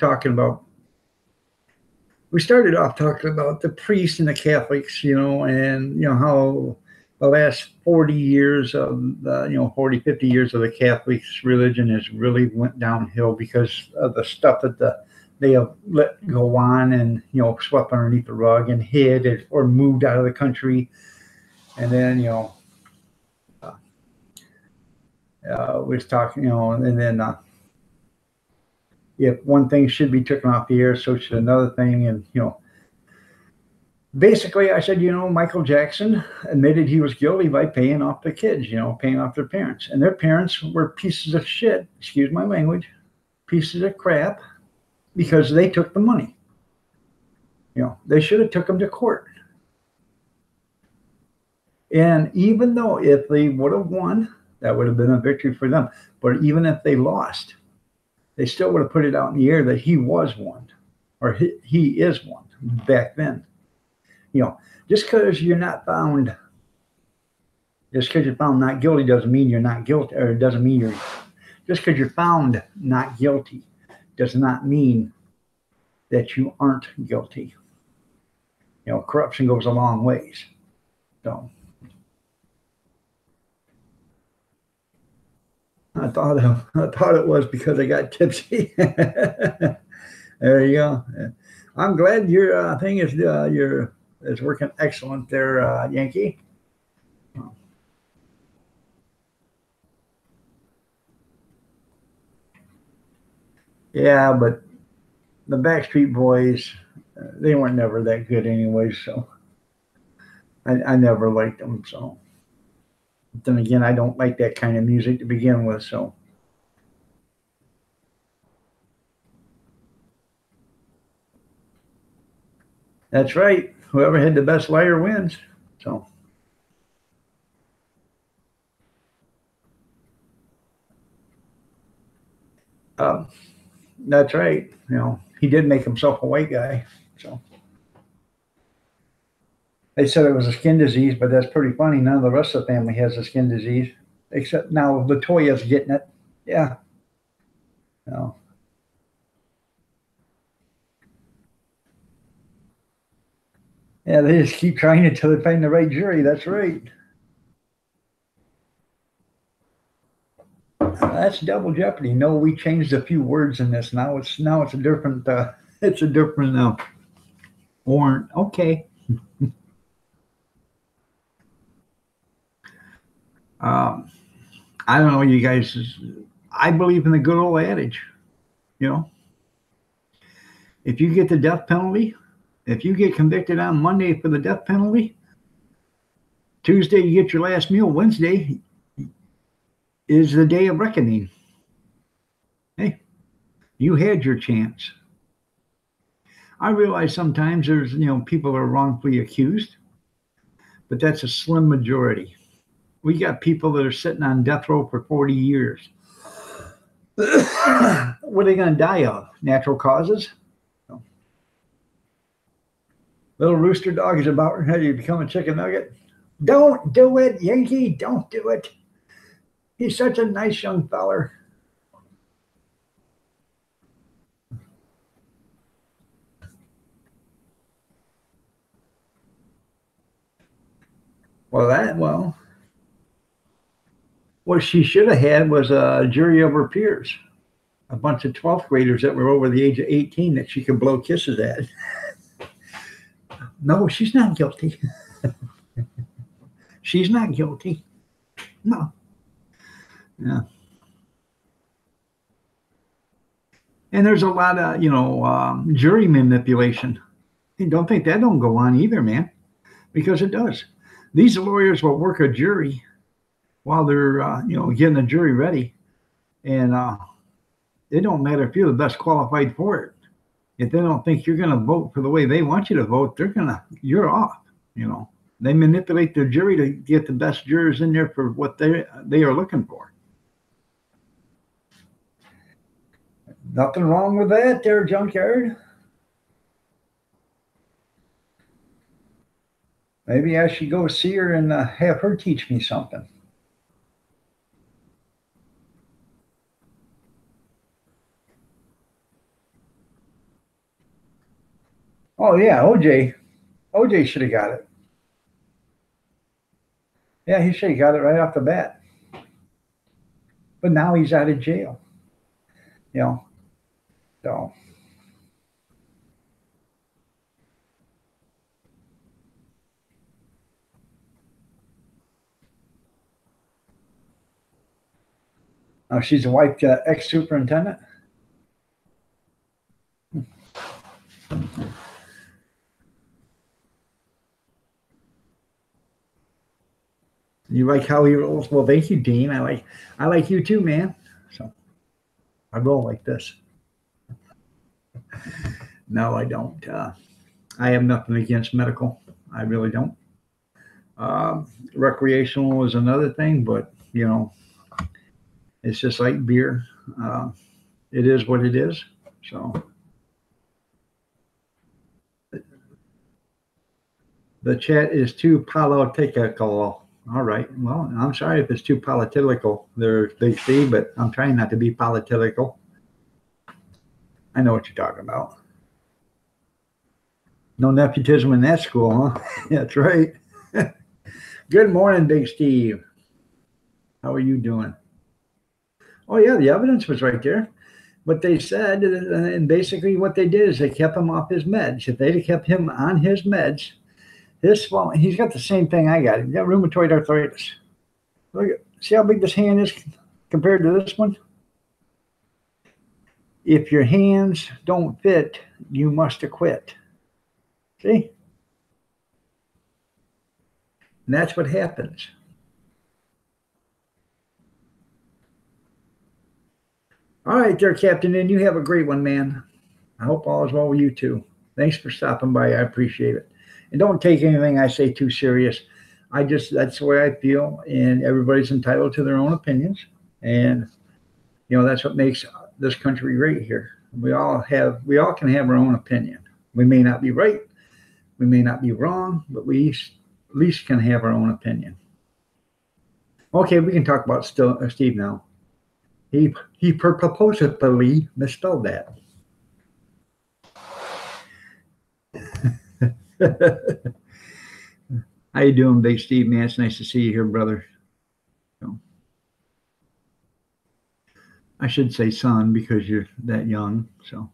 started off talking about the priests and the Catholics, and how the last 40 years of 40, 50 years of the Catholics religion has really went downhill because of the stuff that they have let go on and, swept underneath the rug and hid or moved out of the country. And then, we was talking, and then if one thing should be taken off the air, so should another thing. And, basically I said, Michael Jackson admitted he was guilty by paying off the kids, paying off their parents. And their parents were pieces of shit, excuse my language, pieces of crap, because they took the money. They should have took them to court. And even though if they would have won, that would have been a victory for them. But even if they lost, they still would have put it out in the air that he was one, or he is one back then. You know, just because you're not found, just because you're found not guilty doesn't mean you're not guilty, or it doesn't mean you're, just because you're found not guilty does not mean that you aren't guilty. You know, corruption goes a long ways. So I thought it was because I got tipsy. There you go. I'm glad your thing is working excellent there, Yankee. Yeah, but the Backstreet Boys, they weren't never that good anyway. So I never liked them. So then again, I don't like that kind of music to begin with. So that's right. Whoever had the best liar wins. So um, that's right. You know, he did make himself a white guy. So they said it was a skin disease, but that's pretty funny. None of the rest of the family has a skin disease, except now Latoya's getting it. Yeah. No. Yeah, they just keep trying until they find the right jury. That's right. That's double jeopardy. No, we changed a few words in this. Now it's a different it's a different warrant. Okay. Um, I don't know, you guys. I believe in the good old adage. You know, if you get the death penalty, if you get convicted on Monday for the death penalty, Tuesday you get your last meal. Wednesday is the day of reckoning. Hey, you had your chance. I realize sometimes there's people are wrongfully accused, but that's a slim majority. We got people that are sitting on death row for 40 years. What are they going to die of? Natural causes? No. Little rooster dog is about ready to become a chicken nugget. Don't do it, Yankee. Don't do it. He's such a nice young feller. What she should have had was a jury of her peers, a bunch of 12th graders that were over the age of 18 that she could blow kisses at. No, she's not guilty. She's not guilty. No. Yeah. And there's a lot of, jury manipulation. And don't think that don't go on either, man, because it does. These lawyers will work a jury while they're, getting a jury ready. And it don't matter if you're the best qualified for it. If they don't think you're going to vote for the way they want you to vote, you're off, They manipulate the jury to get the best jurors in there for what they are looking for. Nothing wrong with that there, Junkyard. Maybe I should go see her and have her teach me something. Oh, yeah, OJ. OJ should have got it. Yeah, he should have got it right off the bat. But now he's out of jail. So. Oh, she's a wife to ex-superintendent? You like how he rolls? Well, thank you, Dean. I like you too, man. So I roll like this. No, I don't. I have nothing against medical. I really don't. Recreational is another thing, but it's just like beer. It is what it is. So The chat is too political. All right. Well, I'm sorry if it's too political there, Big Steve, but I'm trying not to be political. I know what you're talking about. No nepotism in that school, huh? That's right. Good morning, Big Steve. How are you doing? Oh, yeah, the evidence was right there. What they said, and basically what they did is they kept him off his meds. If they'd have kept him on his meds, he's got the same thing I got. He's got rheumatoid arthritis. Look at, see how big this hand is compared to this one? If your hands don't fit, you must acquit. See? And that's what happens. All right, there, Captain, and you have a great one, man. I hope all is well with you too. Thanks for stopping by. I appreciate it. And don't take anything I say too serious. That's the way I feel, and everybody's entitled to their own opinions. And, that's what makes this country great here. We all can have our own opinion. We may not be right. We may not be wrong, but we at least can have our own opinion. Okay, we can talk about Steve now. He purposefully misspelled that. How you doing, Big Steve, man? It's nice to see you here, brother. I should say son because you're that young, so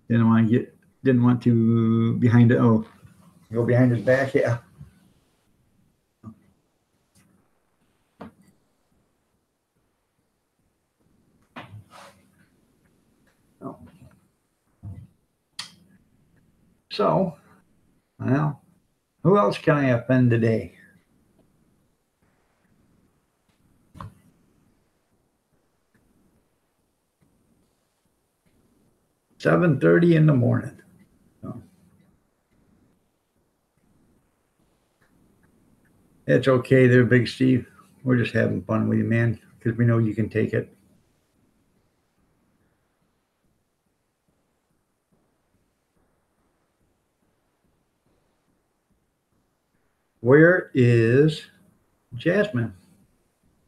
didn't want to go behind his back, yeah. So, well, who else can I offend today? $7:30 in the morning. So, it's okay there, Big Steve. We're just having fun with you, man, because we know you can take it. Where is Jasmine?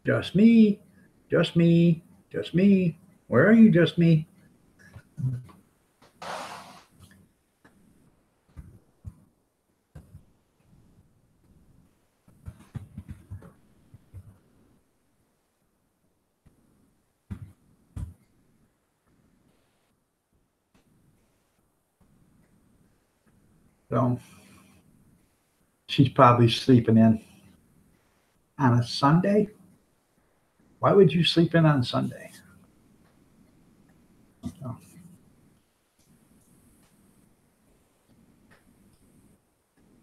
Just me. Just me. Just me. Where are you, just me? So she's probably sleeping in on a Sunday. Why would you sleep in on Sunday? Oh.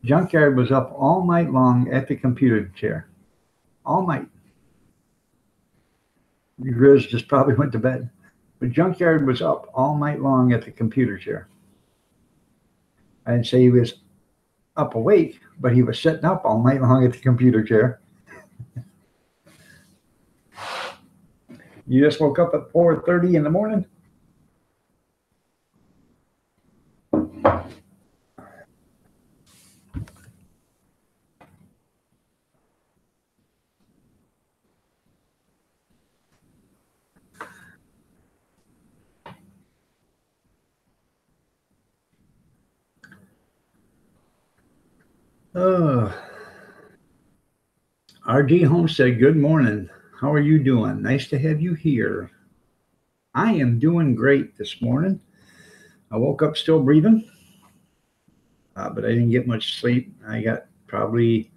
Junkyard was up all night long at the computer chair. All night. Grizz just probably went to bed. But Junkyard was up all night long at the computer chair. I didn't say he was up awake, but he was sitting up all night long at the computer chair. You just woke up at 4:30 in the morning? RG Homestead, good morning. How are you doing? Nice to have you here. I am doing great this morning. I woke up still breathing, but I didn't get much sleep. I got probably,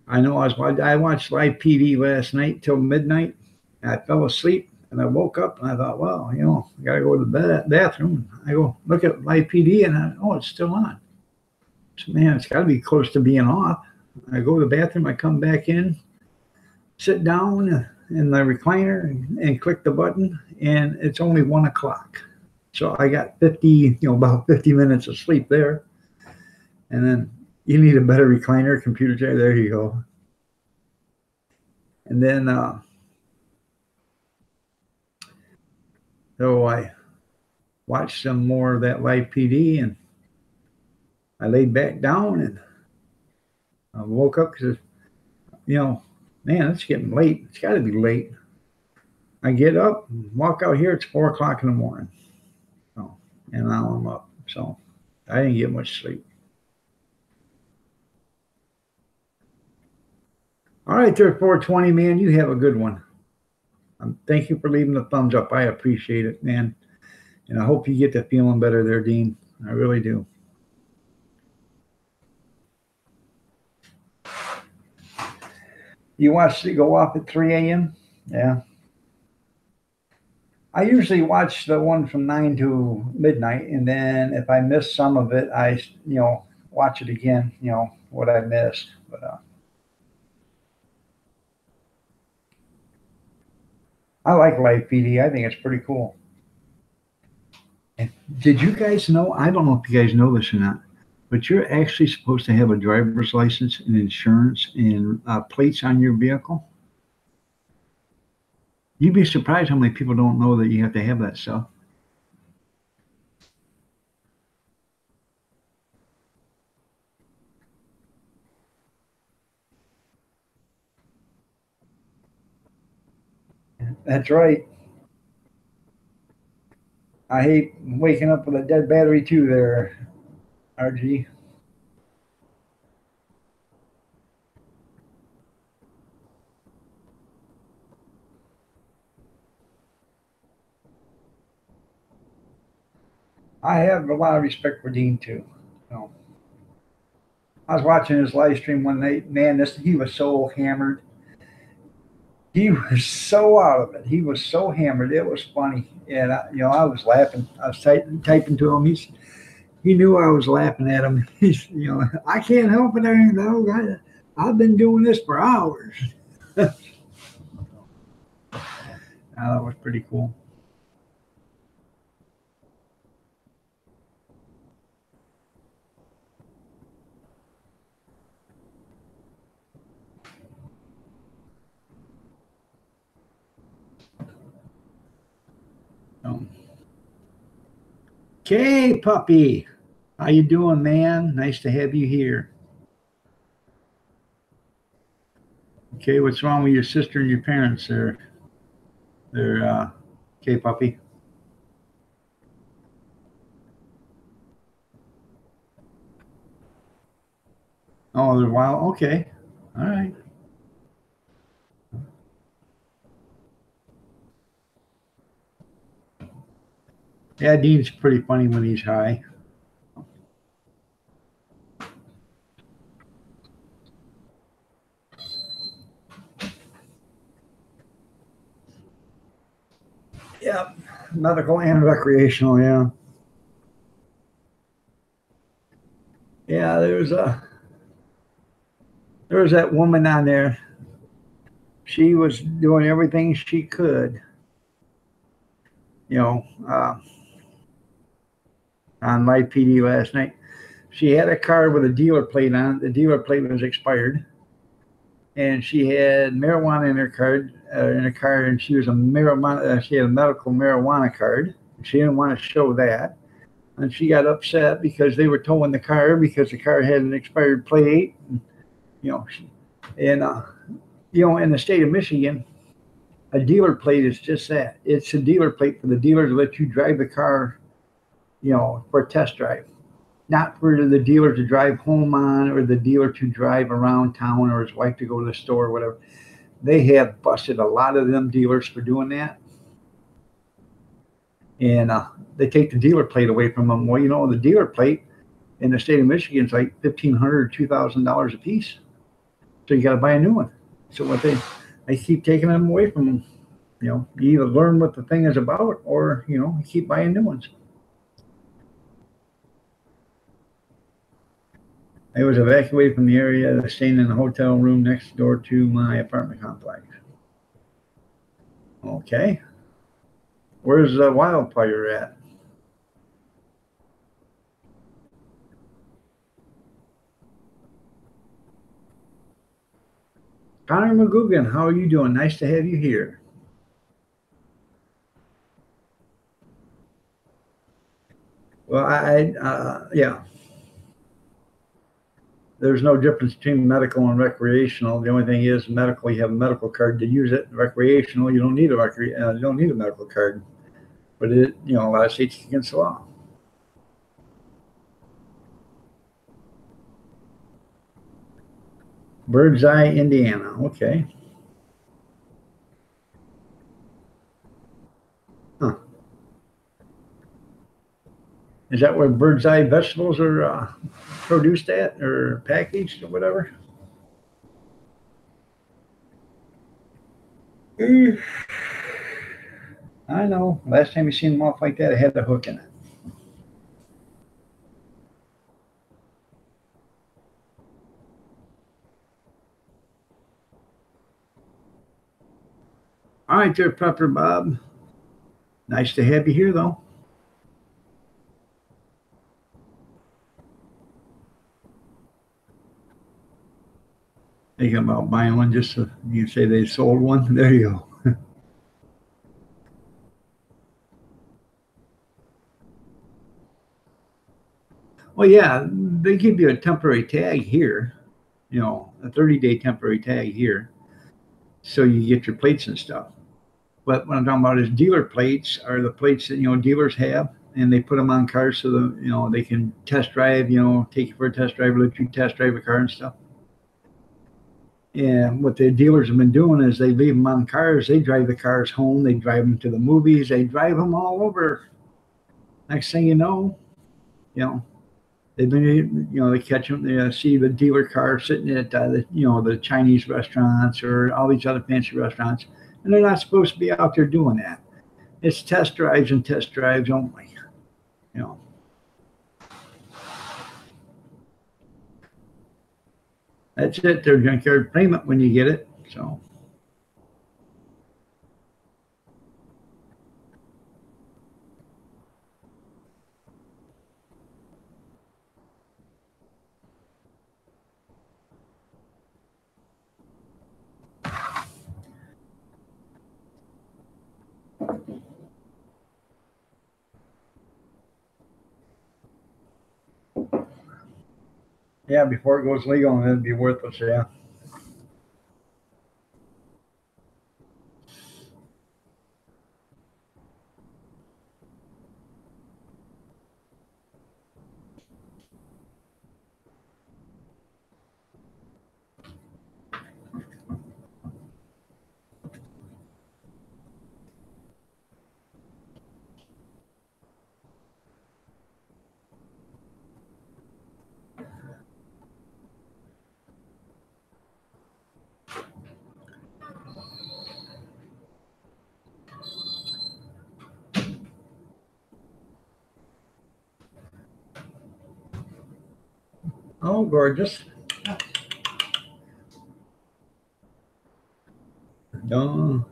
I watched live PD last night till midnight. I fell asleep and I woke up and I thought, well, I got to go to the bathroom. I go look at live PD and it's still on. So, man, it's got to be close to being off. I go to the bathroom, I come back in, sit down in the recliner and click the button, and it's only 1 o'clock. So I got about 50 minutes of sleep there. And then you need a better recliner, computer chair. There you go. And then, so I watched some more of that live PD, and I laid back down and I woke up because, man, it's getting late. It's got to be late. I get up, walk out here. It's 4 o'clock in the morning. So, and now I'm up. So I didn't get much sleep. All right, there, 420, man. You have a good one. Thank you for leaving the thumbs up. I appreciate it, man. And I hope you get to feeling better there, Dean. I really do. You watch it go off at 3 a.m.? Yeah. I usually watch the one from 9 to midnight, and then if I miss some of it, I watch it again, what I missed. But I like live PD. I think it's pretty cool. And did you guys know? I don't know if you guys know this or not, but you're actually supposed to have a driver's license and insurance and plates on your vehicle. You'd be surprised how many people don't know that you have to have that stuff. That's right. I hate waking up with a dead battery too there, RG. I have a lot of respect for Dean too. I was watching his live stream one night. Man, he was so hammered. He was so out of it. He was so hammered. It was funny, and I was laughing. I was typing to him. He knew I was laughing at him. I can't help it. I've been doing this for hours. That was pretty cool. Okay, puppy. How you doing, man? Nice to have you here. Okay, what's wrong with your sister and your parents there? They're okay, puppy. Oh, they're wild. Okay. All right. Yeah, Dean's pretty funny when he's high. Yeah, medical and recreational. Yeah. Yeah, there was that woman on there. She was doing everything she could, on Live PD last night. She had a card with a dealer plate on it. The dealer plate was expired, and she had marijuana in her card, and she was a marijuana. She had a medical marijuana card. She didn't want to show that, and she got upset because they were towing the car because the car had an expired plate. And, in the state of Michigan, a dealer plate is just that. It's a dealer plate for the dealer to let you drive the car, for a test drive, not for the dealer to drive home on or the dealer to drive around town or his wife to go to the store or whatever. They have busted a lot of them dealers for doing that. And they take the dealer plate away from them. Well, the dealer plate in the state of Michigan is like $1,500 or $2,000 a piece. So you got to buy a new one. So what they keep taking them away from them. You either learn what the thing is about or, you keep buying new ones. I was evacuated from the area, staying in a hotel room next door to my apartment complex. Okay. Where's the wildfire at? Connor McGugan, how are you doing? Nice to have you here. Yeah. There's no difference between medical and recreational. The only thing is, medical, you have a medical card to use it. Recreational, you don't need a medical card. But it, a lot of states against the law. Birdseye, Indiana. Okay. Huh. Is that where Birdseye vegetables are produced at or packaged or whatever? I know. Last time you seen them off like that, it had the hook in it. All right, there, Pepper Bob. Nice to have you here, though. Thinking about buying one just so you say they sold one. There you go. Well, yeah, they give you a temporary tag here, a 30-day temporary tag here, so you get your plates and stuff. But what I'm talking about is dealer plates are the plates that dealers have, and they put them on cars so that they can test drive, take you for a test drive, let you test drive a car and stuff. And what the dealers have been doing is they leave them on cars. They drive the cars home. They drive them to the movies. They drive them all over. Next thing you know, they've been, they catch them. They see the dealer car sitting at the Chinese restaurants or all these other fancy restaurants, and they're not supposed to be out there doing that. It's test drives and test drives only. That's it. Their junkyard payment when you get it. So. Yeah, before it goes legal, and it'd be worthless. Yeah. Oh, gorgeous. No.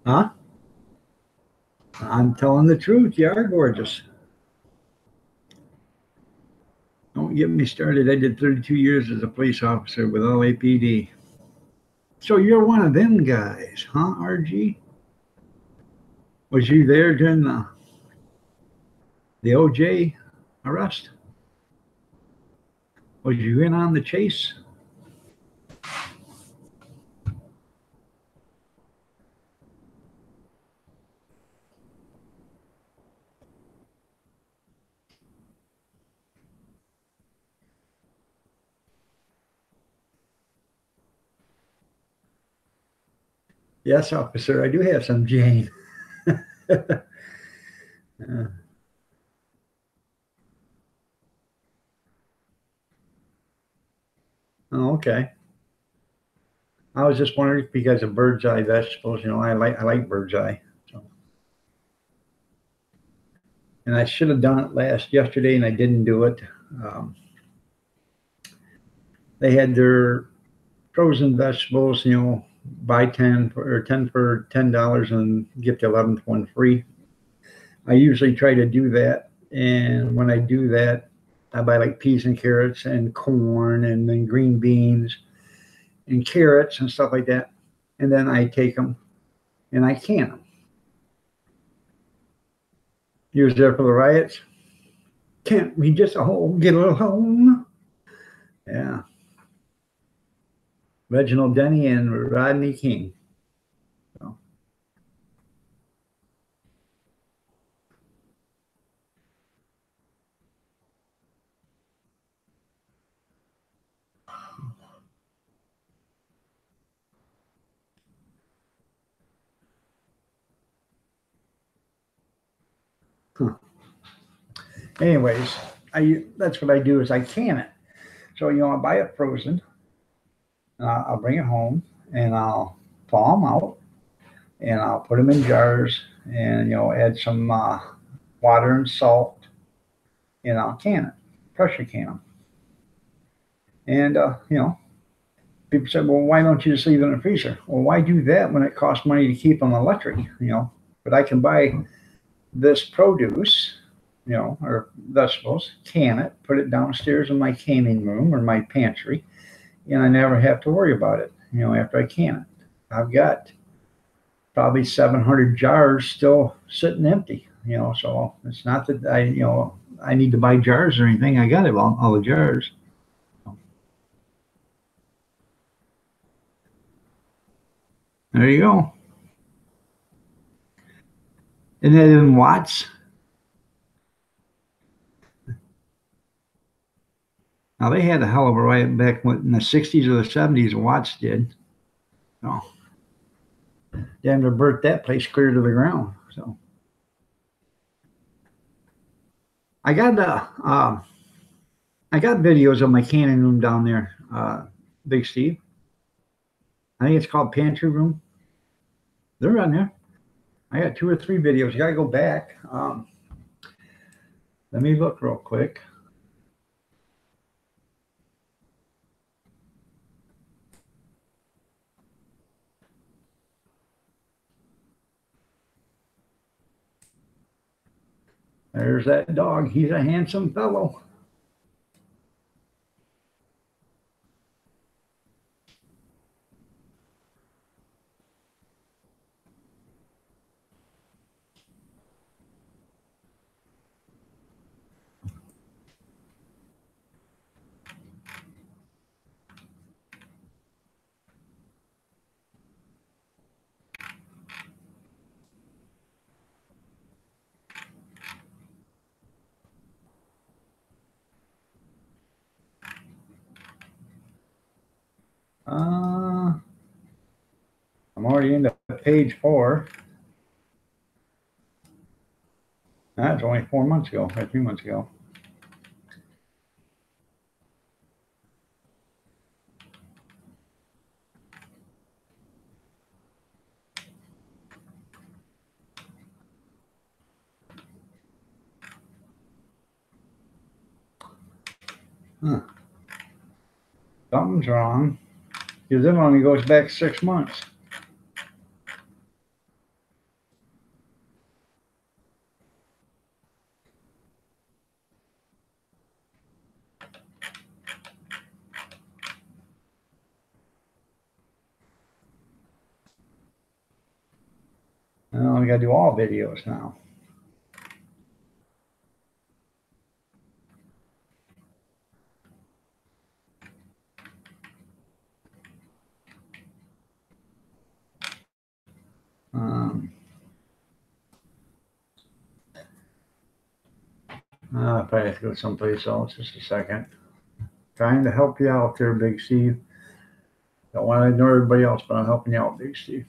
Huh? I'm telling the truth. You are gorgeous. Don't get me started. I did 32 years as a police officer with LAPD. So you're one of them guys, huh, RG? Was you there during the OJ arrest? Was you in on the chase? Yes, officer. I do have some Jane. Oh, okay. I was just wondering because of bird's eye vegetables. I like bird's eye. So. And I should have done it yesterday, and I didn't do it. They had their frozen vegetables. Buy 10 or 10 for $10 and get the 11th one free. I usually try to do that, and when I do that, I buy like peas and carrots and corn and then green beans and carrots and stuff like that. and then I take them and I can them. You was there for the riots? Can't we just all get along? Yeah. Reginald Denny and Rodney King. So. Huh. Anyways, that's what I do is I can it. So I buy it frozen. I'll bring it home and I'll thaw them out and I'll put them in jars and add some water and salt and I'll can it, pressure can them. And people say, well, why don't you just leave it in the freezer? Well, why do that when it costs money to keep them electric? But I can buy this produce, or vegetables, can it, put it downstairs in my canning room or my pantry, and I never have to worry about it, after I can it. I've got probably 700 jars still sitting empty, so it's not that I need to buy jars or anything. I got all the jars. There you go. And then in Watts. Now they had a hell of a riot back in the 60s or the 70s. Watts did. So Denver burnt that place clear to the ground. So I got videos of my canning room down there, Big Steve. I think it's called Pantry Room. They're on there. I got 2 or 3 videos. You got to go back. Let me look real quick. There's that dog. He's a handsome fellow. I'm already into page 4. That's only 4 months ago, or 3 months ago. Huh. Something's wrong. Because it only goes back 6 months. Now we got to do all videos now. I'll probably have to go someplace else. Just a second. Trying to help you out there, Big Steve. Don't want to ignore everybody else, but I'm helping you out, Big Steve.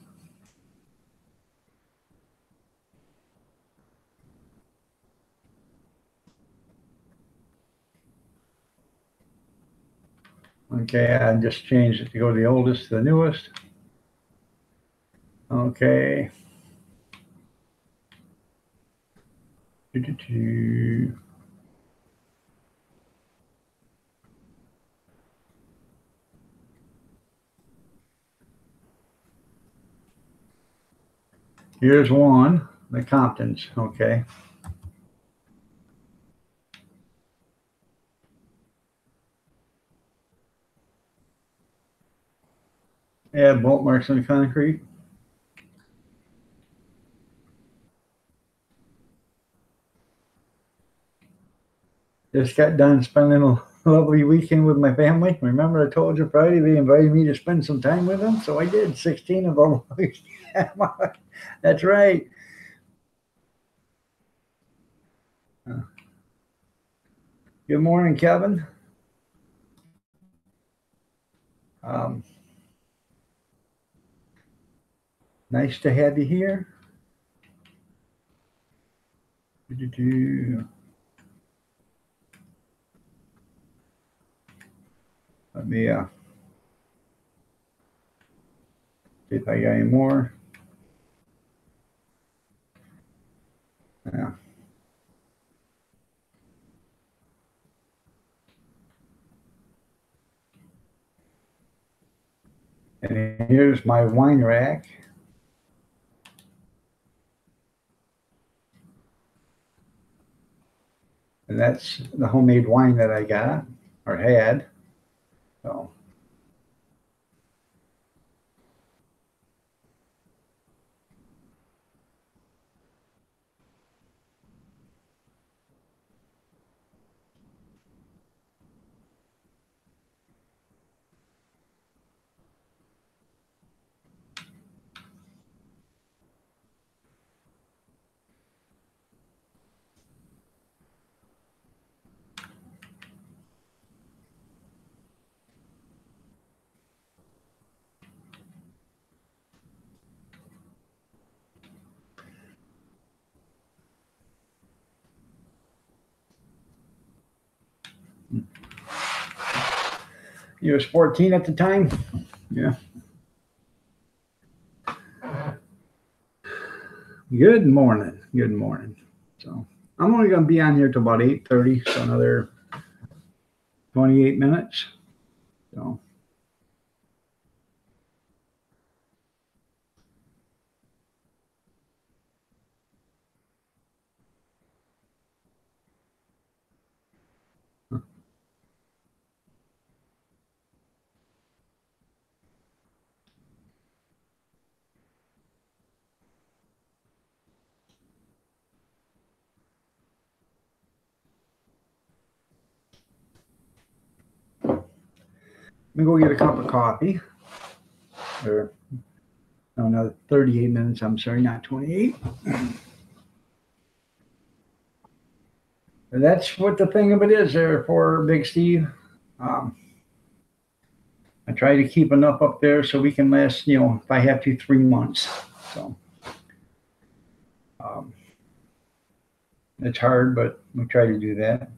Okay, I just changed it to go the oldest to the newest. Okay. Here's one, the Comptons, okay. Yeah, bolt marks on the concrete. Just got done spending a lovely weekend with my family. Remember I told you Friday they invited me to spend some time with them? So I did, 16 of them. That's right. Good morning, Kevin. Um, nice to have you here. Let me see if I got any more. Yeah. And here's my wine rack. And that's the homemade wine that I got or had. So you was 14 at the time? Yeah. Good morning. Good morning. So I'm only going to be on here till about 8:30, so another 28 minutes. So let me go get a cup of coffee. Or no, another 38 minutes. I'm sorry, not 28. And that's what the thing of it is there for Big Steve. Um, I try to keep enough up there so we can last, if I have to, 3 months. So um, it's hard, but we try to do that.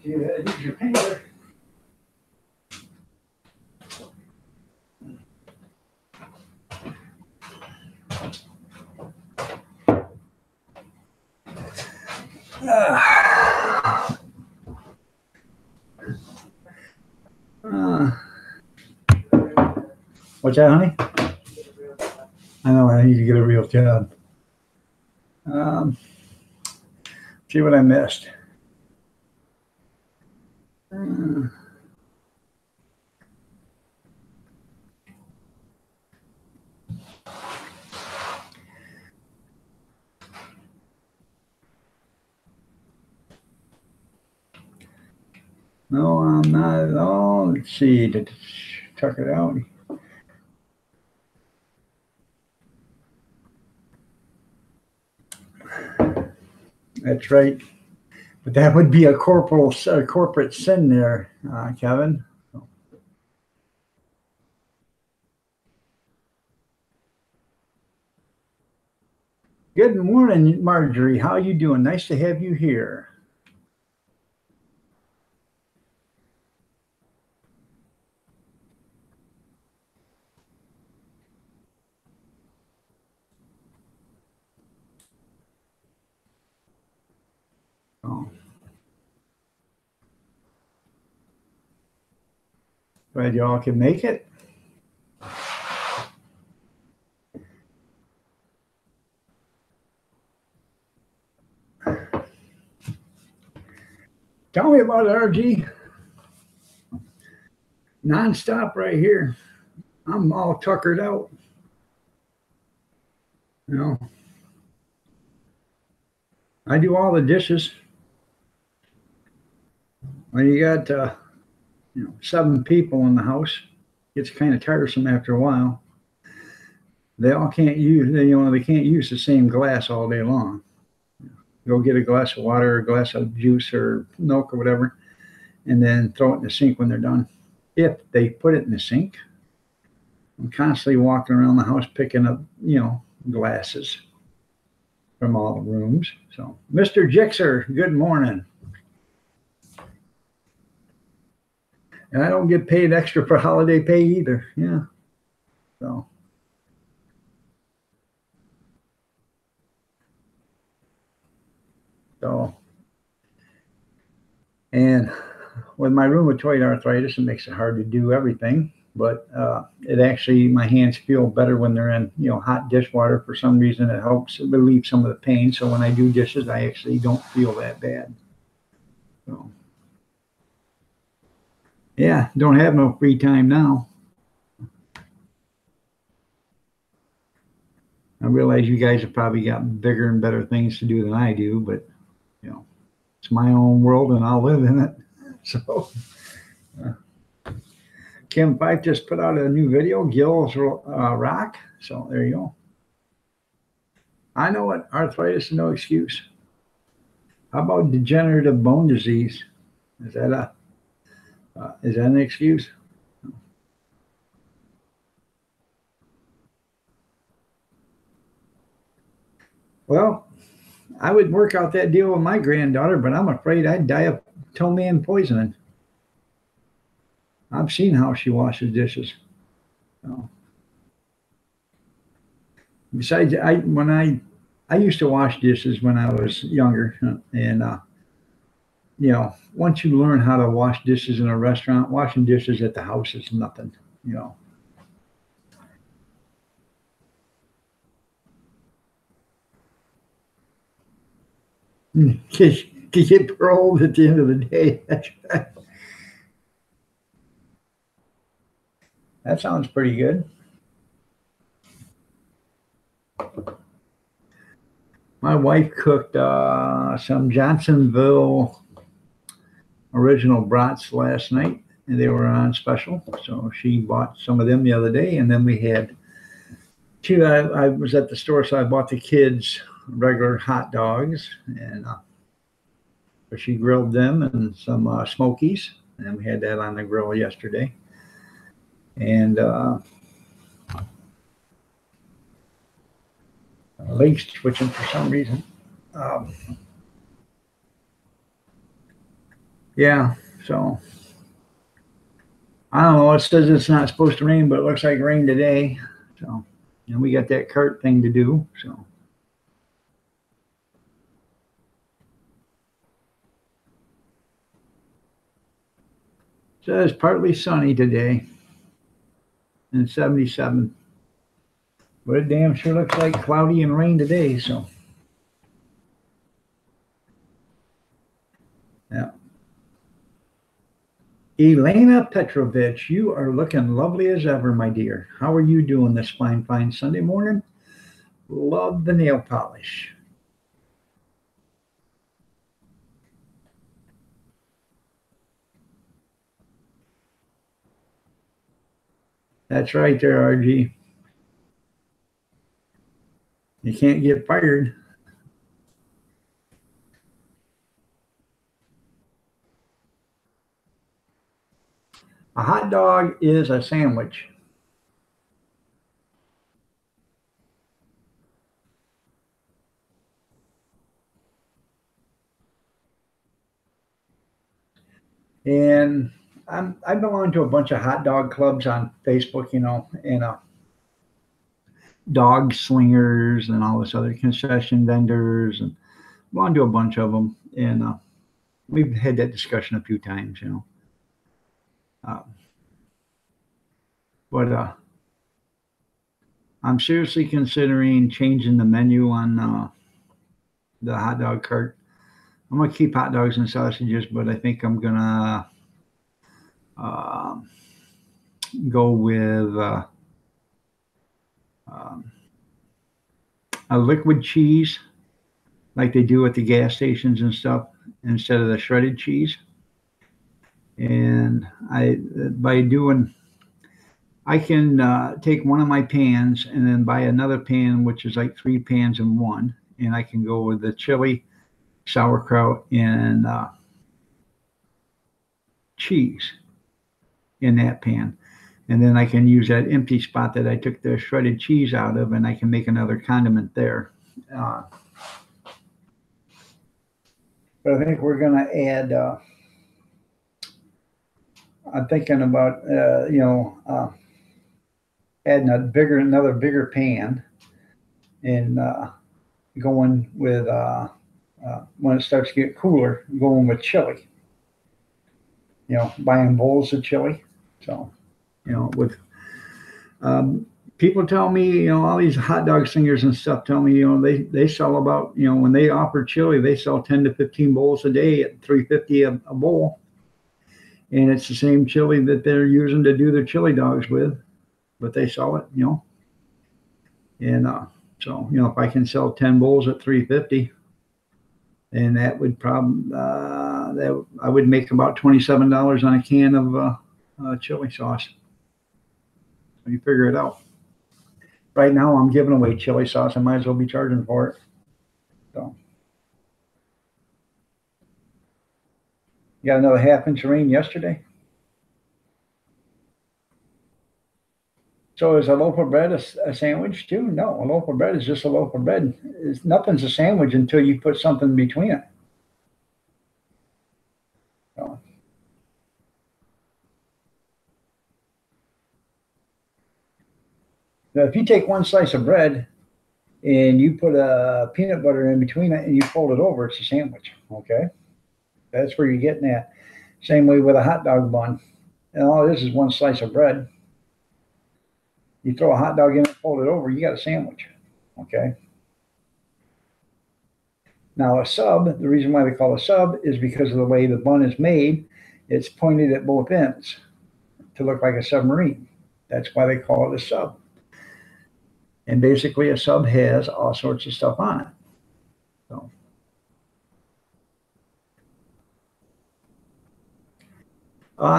Use your finger. What's that, honey? I know I need to get a real job. See what I missed. No, I'm not at all. Let's see. Tuck it out. That's right. But that would be a corporate sin there, Kevin. Good morning, Marjorie. How you doing? Nice to have you here. Oh. Glad y'all can make it. Tell me about it, RG. Non-stop right here. I'm all tuckered out. You know, I do all the dishes. When you got 7 people in the house, it's kind of tiresome after a while. They all can't use they can't use the same glass all day long. Go get a glass of water, or a glass of juice or milk or whatever, and then throw it in the sink when they're done. If they put it in the sink, I'm constantly walking around the house picking up, glasses from all the rooms. So, Mr. Jixer, good morning. And I don't get paid extra for holiday pay either. Yeah. So, and with my rheumatoid arthritis, it makes it hard to do everything. But it actually, my hands feel better when they're in, hot dishwater. For some reason, it helps relieve some of the pain. So when I do dishes, I actually don't feel that bad. So, yeah, don't have no free time now. I realize you guys have probably got bigger and better things to do than I do, but it's my own world and I'll live in it. So, Kim Fife just put out a new video, Gills Rock. So there you go. I know it. Arthritis is no excuse. How about degenerative bone disease? Is that an excuse? Well, I would work out that deal with my granddaughter, but I'm afraid I'd die of ptomaine poisoning. I've seen how she washes dishes. So, besides, I used to wash dishes when I was younger, and once you learn how to wash dishes in a restaurant, washing dishes at the house is nothing. You get paroled at the end of the day. That's right. That sounds pretty good. My wife cooked some Johnsonville original brats last night, and they were on special. So she bought some of them the other day, and then we had two. I was at the store, so I bought the kids regular hot dogs, and she grilled them and some Smokies, and we had that on the grill yesterday. And legs twitching for some reason. Yeah, so I don't know. It says it's not supposed to rain, but it looks like rain today. So, and we got that cart thing to do. So, it says partly sunny today and 77. But it damn sure looks like cloudy and rain today. So, yeah. Elena Petrovich, you are looking lovely as ever, my dear. How are you doing this fine Sunday morning? Love the nail polish. That's right there, RG. You can't get fired. A hot dog is a sandwich. And I belong to a bunch of hot dog clubs on Facebook, and dog slingers and all this other concession vendors, and belong to a bunch of them. And we've had that discussion a few times. Uh, but I'm seriously considering changing the menu on the hot dog cart. I'm gonna keep hot dogs and sausages, but I think I'm gonna uh, go with um, a liquid cheese, like they do at the gas stations and stuff, instead of the shredded cheese. And I can take one of my pans and then buy another pan, which is like 3 pans in one, and I can go with the chili, sauerkraut, and cheese in that pan. And then I can use that empty spot that I took the shredded cheese out of, and I can make another condiment there. Uh, but I think we're going to add, I'm thinking about, adding another bigger pan, and going with, when it starts to get cooler, going with chili. Buying bowls of chili. So, with people tell me, all these hot dog singers and stuff tell me, they sell about, when they offer chili, they sell 10 to 15 bowls a day at $3.50 a bowl. And it's the same chili that they're using to do their chili dogs with, but they sell it, And so, if I can sell 10 bowls at $3.50, and that would probably, I would make about $27 on a can of chili sauce. So you figure it out. Right now, I'm giving away chili sauce. I might as well be charging for it. So, you got another half-inch of rain yesterday. So is a loaf of bread a sandwich too? No, a loaf of bread is just a loaf of bread. Nothing's a sandwich until you put something between it. So, now if you take one slice of bread and you put a peanut butter in between it and you fold it over, it's a sandwich. Okay, that's where you're getting at. Same way with a hot dog bun. And all this is one slice of bread. You throw a hot dog in it, fold it over, you got a sandwich. Okay. Now a sub, the reason why they call it a sub is because of the way the bun is made. It's pointed at both ends to look like a submarine. That's why they call it a sub. And basically a sub has all sorts of stuff on it. So,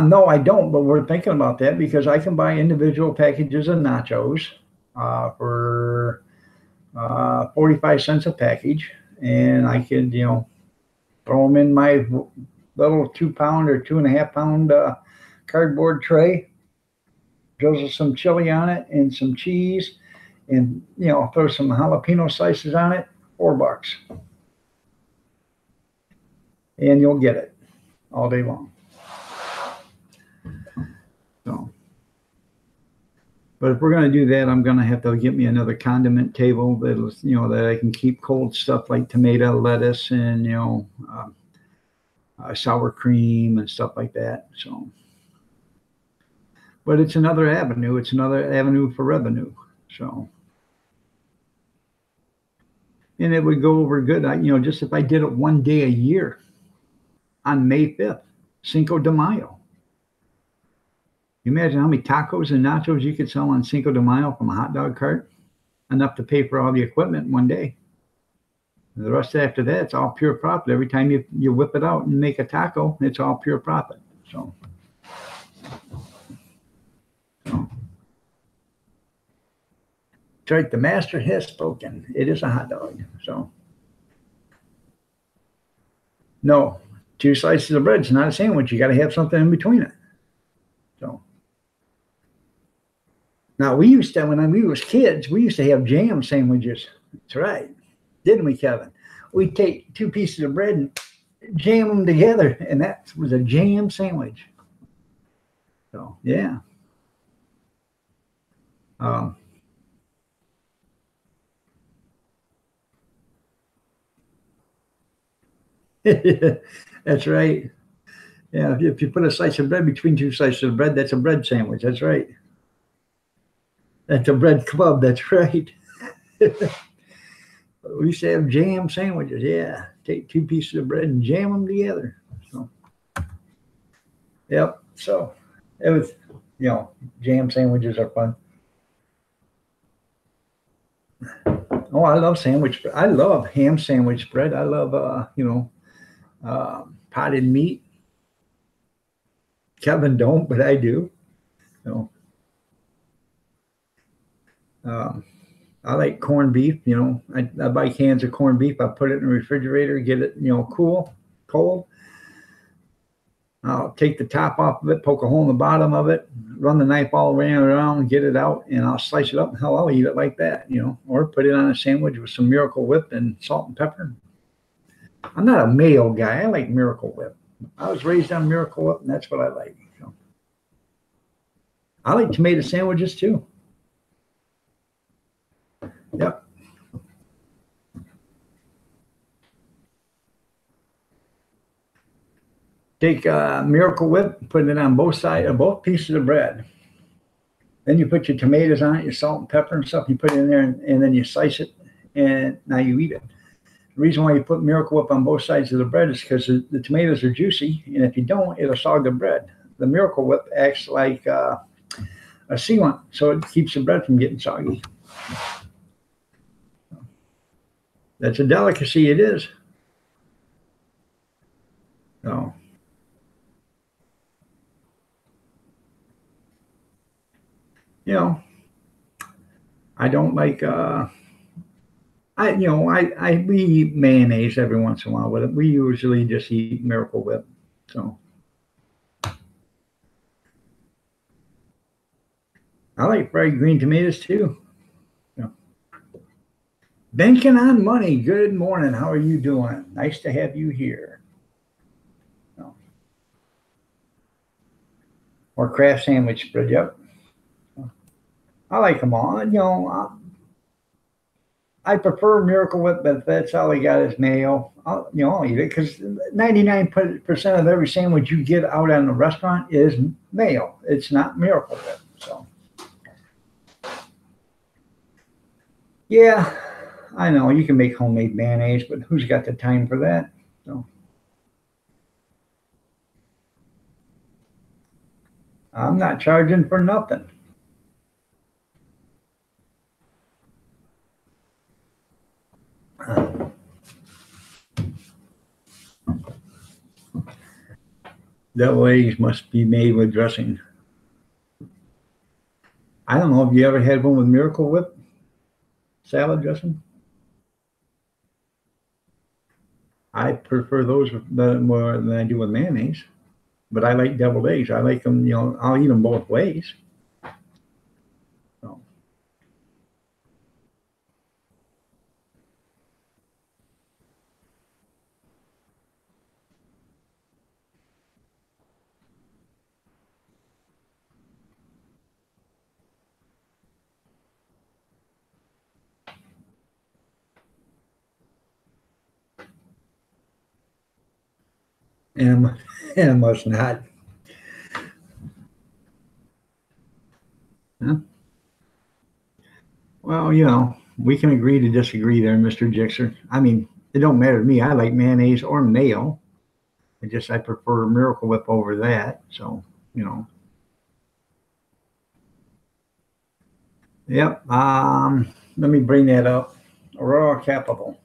no, I don't, but we're thinking about that because I can buy individual packages of nachos for 45 cents a package, and I could, throw them in my little 2 pound or 2.5 pound cardboard tray, drizzle some chili on it and some cheese, and throw some jalapeno slices on it. $4, and you'll get it. all day long. So, but if we're going to do that, I'm going to have to get me another condiment table that'll, that I can keep cold stuff like tomato, lettuce, and sour cream and stuff like that. So, but it's another avenue. It's another avenue for revenue. So, and it would go over good. Just if I did it one day a year on May 5th, Cinco de Mayo. You imagine how many tacos and nachos you could sell on Cinco de Mayo from a hot dog cart? Enough to pay for all the equipment in one day. The rest after that, it's all pure profit. Every time you whip it out and make a taco, it's all pure profit. So that's right. The master has spoken. It is a hot dog. So no, 2 slices of bread is not a sandwich. You got to have something in between it. So now we used to, when we was kids, we used to have jam sandwiches. That's right. Didn't we, Kevin? We'd take 2 pieces of bread and jam them together, and that was a jam sandwich. So, yeah. That's right. Yeah, if you put a slice of bread between 2 slices of bread, that's a bread sandwich. That's right. That's a bread club. That's right. We used to have jam sandwiches. Yeah, take 2 pieces of bread and jam them together. So, yep. So it was, jam sandwiches are fun. Oh, I love sandwich. I love ham sandwich bread. I love, potted meat. Kevin don't, but I do. So, I like corned beef. I buy cans of corned beef. I put it in the refrigerator, get it, cold. I'll take the top off of it, poke a hole in the bottom of it, run the knife all around, get it out, and I'll slice it up. Hell, I'll eat it like that, or put it on a sandwich with some Miracle Whip and salt and pepper. I'm not a mayo guy. I like Miracle Whip. I was raised on Miracle Whip, and that's what I like. So. I like tomato sandwiches too. Yep. Take Miracle Whip, put it on both sides of both pieces of bread. Then you put your tomatoes on it, your salt and pepper and stuff. You put it in there, and then you slice it, and now you eat it. The reason why you put Miracle Whip on both sides of the bread is because the tomatoes are juicy, and if you don't, it'll sog the bread. The Miracle Whip acts like a sealant, so it keeps the bread from getting soggy. That's a delicacy. It is. So. I don't like we eat mayonnaise every once in a while with it. We usually just eat Miracle Whip. So I like fried green tomatoes too. Banking on Money. Good morning. How are you doing? Nice to have you here. Or Kraft sandwich spread. Yep. I like them all. I prefer Miracle Whip, but if that's all I got is mayo, I'll eat it because 99% of every sandwich you get out in a restaurant is mayo. It's not Miracle Whip. So, yeah, I know you can make homemade mayonnaise, but who's got the time for that? So, I'm not charging for nothing. Devil eggs must be made with dressing. I don't know. Have you ever had one with Miracle Whip salad dressing? I prefer those more than I do with mayonnaise. But I like deviled eggs. I like them, I'll eat them both ways. So. and, and must not. Huh? Well, we can agree to disagree there, Mr. Jixer. I mean, it don't matter to me. I like mayonnaise or mayo. I prefer Miracle Whip over that. So, you know. Yep. Let me bring that up. Aurora Capital.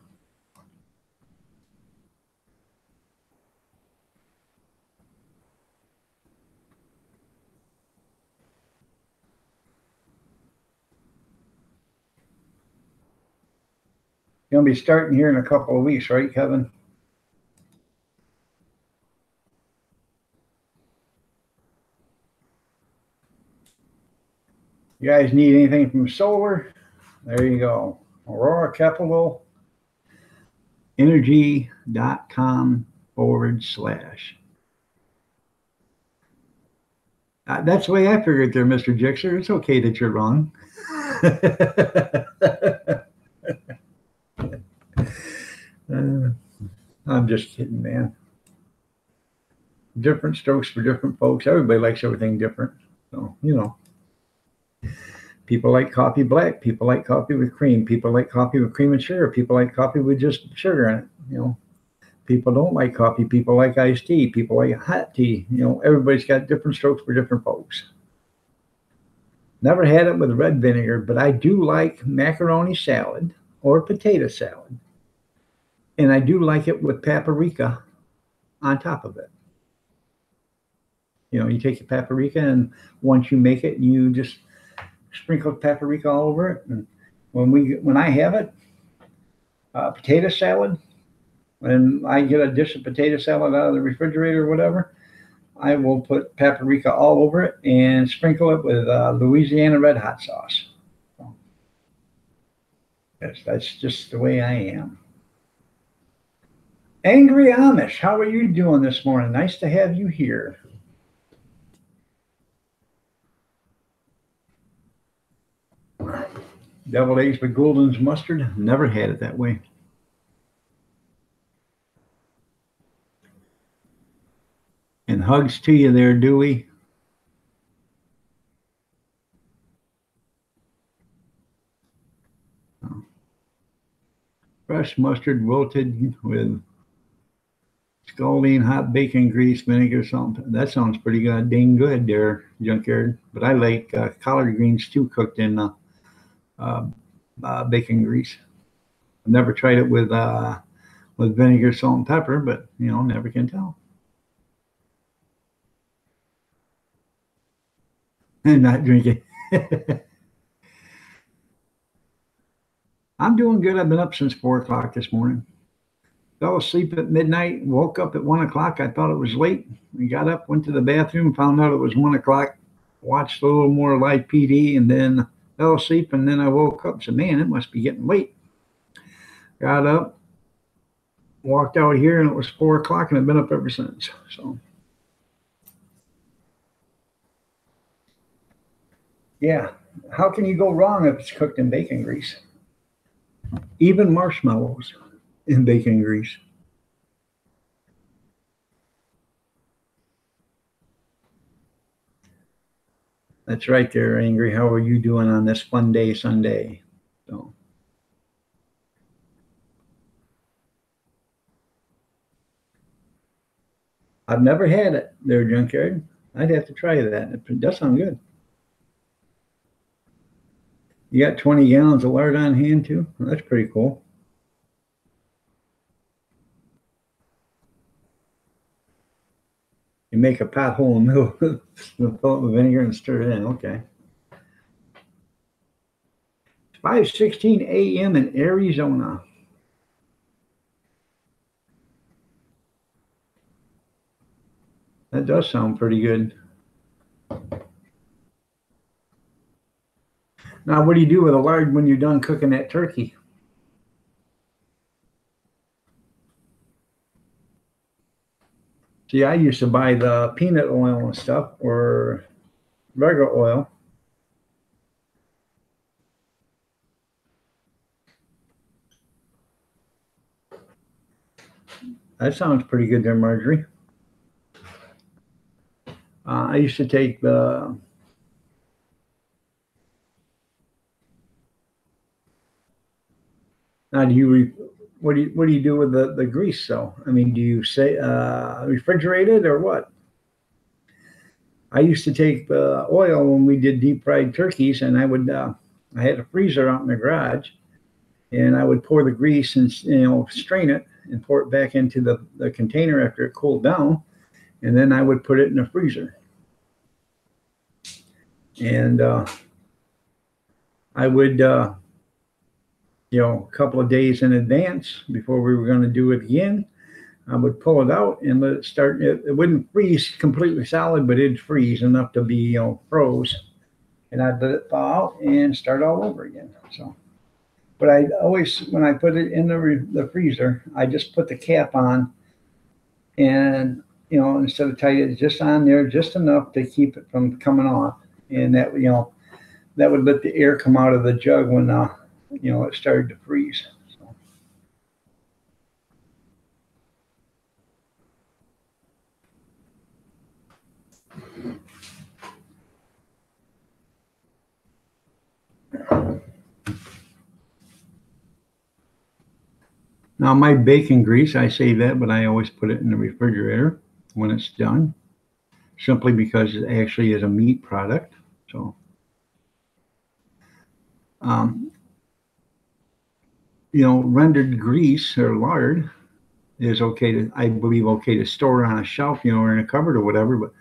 You're gonna be starting here in a couple of weeks, right, Kevin? You guys need anything from solar? There you go. Aurora Capital Energy.com/. That's the way I figured there, Mr. Jixer. It's okay that you're wrong. I'm just kidding, man. Different strokes for different folks. Everybody likes everything different. So, people like coffee black. People like coffee with cream. People like coffee with cream and sugar. People like coffee with just sugar in it. People don't like coffee. People like iced tea. People like hot tea. Everybody's got different strokes for different folks. Never had it with red vinegar, but I do like macaroni salad or potato salad. And I do like it with paprika on top of it. You take your paprika, and once you make it, you just sprinkle paprika all over it. And when I have it, potato salad, when I get a dish of potato salad out of the refrigerator or whatever, I will put paprika all over it and sprinkle it with Louisiana red hot sauce. So that's just the way I am. Angry Amish, how are you doing this morning? Nice to have you here. Deviled eggs with Gould's mustard. Never had it that way. And hugs to you there, Dewey. Fresh mustard wilted with scalding hot bacon grease, vinegar, salt. That sounds pretty dang good there, Junkyard. But I like collard greens too, cooked in bacon grease. I've never tried it with vinegar, salt, and pepper, but never can tell. And not drinking. I'm doing good. I've been up since 4 o'clock this morning. Fell asleep at midnight, woke up at 1 o'clock. I thought it was late. We got up, went to the bathroom, found out it was 1 o'clock, watched a little more live PD, and then fell asleep. And then I woke up and said, man, it must be getting late. Got up, walked out here, and it was 4 o'clock, and I've been up ever since. So, yeah. How can you go wrong if it's cooked in bacon grease? Even marshmallows in bacon grease. That's right there, Angry. How are you doing on this fun day, Sunday? So, I've never had it there, Junkyard. I'd have to try that. It does sound good. You got 20 gallons of lard on hand too? Well, that's pretty cool. You make a pothole in the middle, fill it with vinegar and stir it in. Okay. 5:16 a.m. in Arizona. That does sound pretty good. Now, what do you do with the lard when you're done cooking that turkey? See, I used to buy the peanut oil and stuff, or regular oil. That sounds pretty good there, Marjorie. I used to take the, now do you, what do you do with the grease though? I mean, do you say, refrigerate it or what? I used to take the oil when we did deep fried turkeys, and I had a freezer out in the garage, and I would pour the grease and, strain it and pour it back into the container after it cooled down, and then I would put it in the freezer. And I would, a couple of days in advance before we were going to do it again, I would pull it out and let it start. It wouldn't freeze completely solid, but it'd freeze enough to be, froze. And I'd let it thaw out and start all over again. So, but I always, when I put it in the freezer, I just put the cap on, and instead of tight, it's just on there just enough to keep it from coming off, and that that would let the air come out of the jug when it started to freeze. So. Now my bacon grease, I save that, but I always put it in the refrigerator when it's done, simply because it actually is a meat product. So, rendered grease or lard is okay to, I believe, okay to store on a shelf, or in a cupboard or whatever. But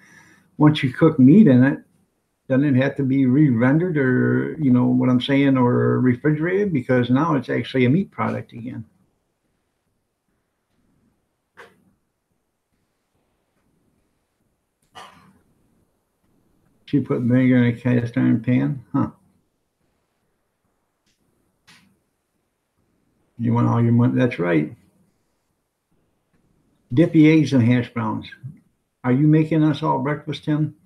once you cook meat in it, doesn't it have to be re-rendered, or what I'm saying, or refrigerated, because now it's actually a meat product again. She put vinegar in a cast iron pan, huh? You want all your money? That's right. Dippy eggs and hash browns. Are you making us all breakfast, Tim?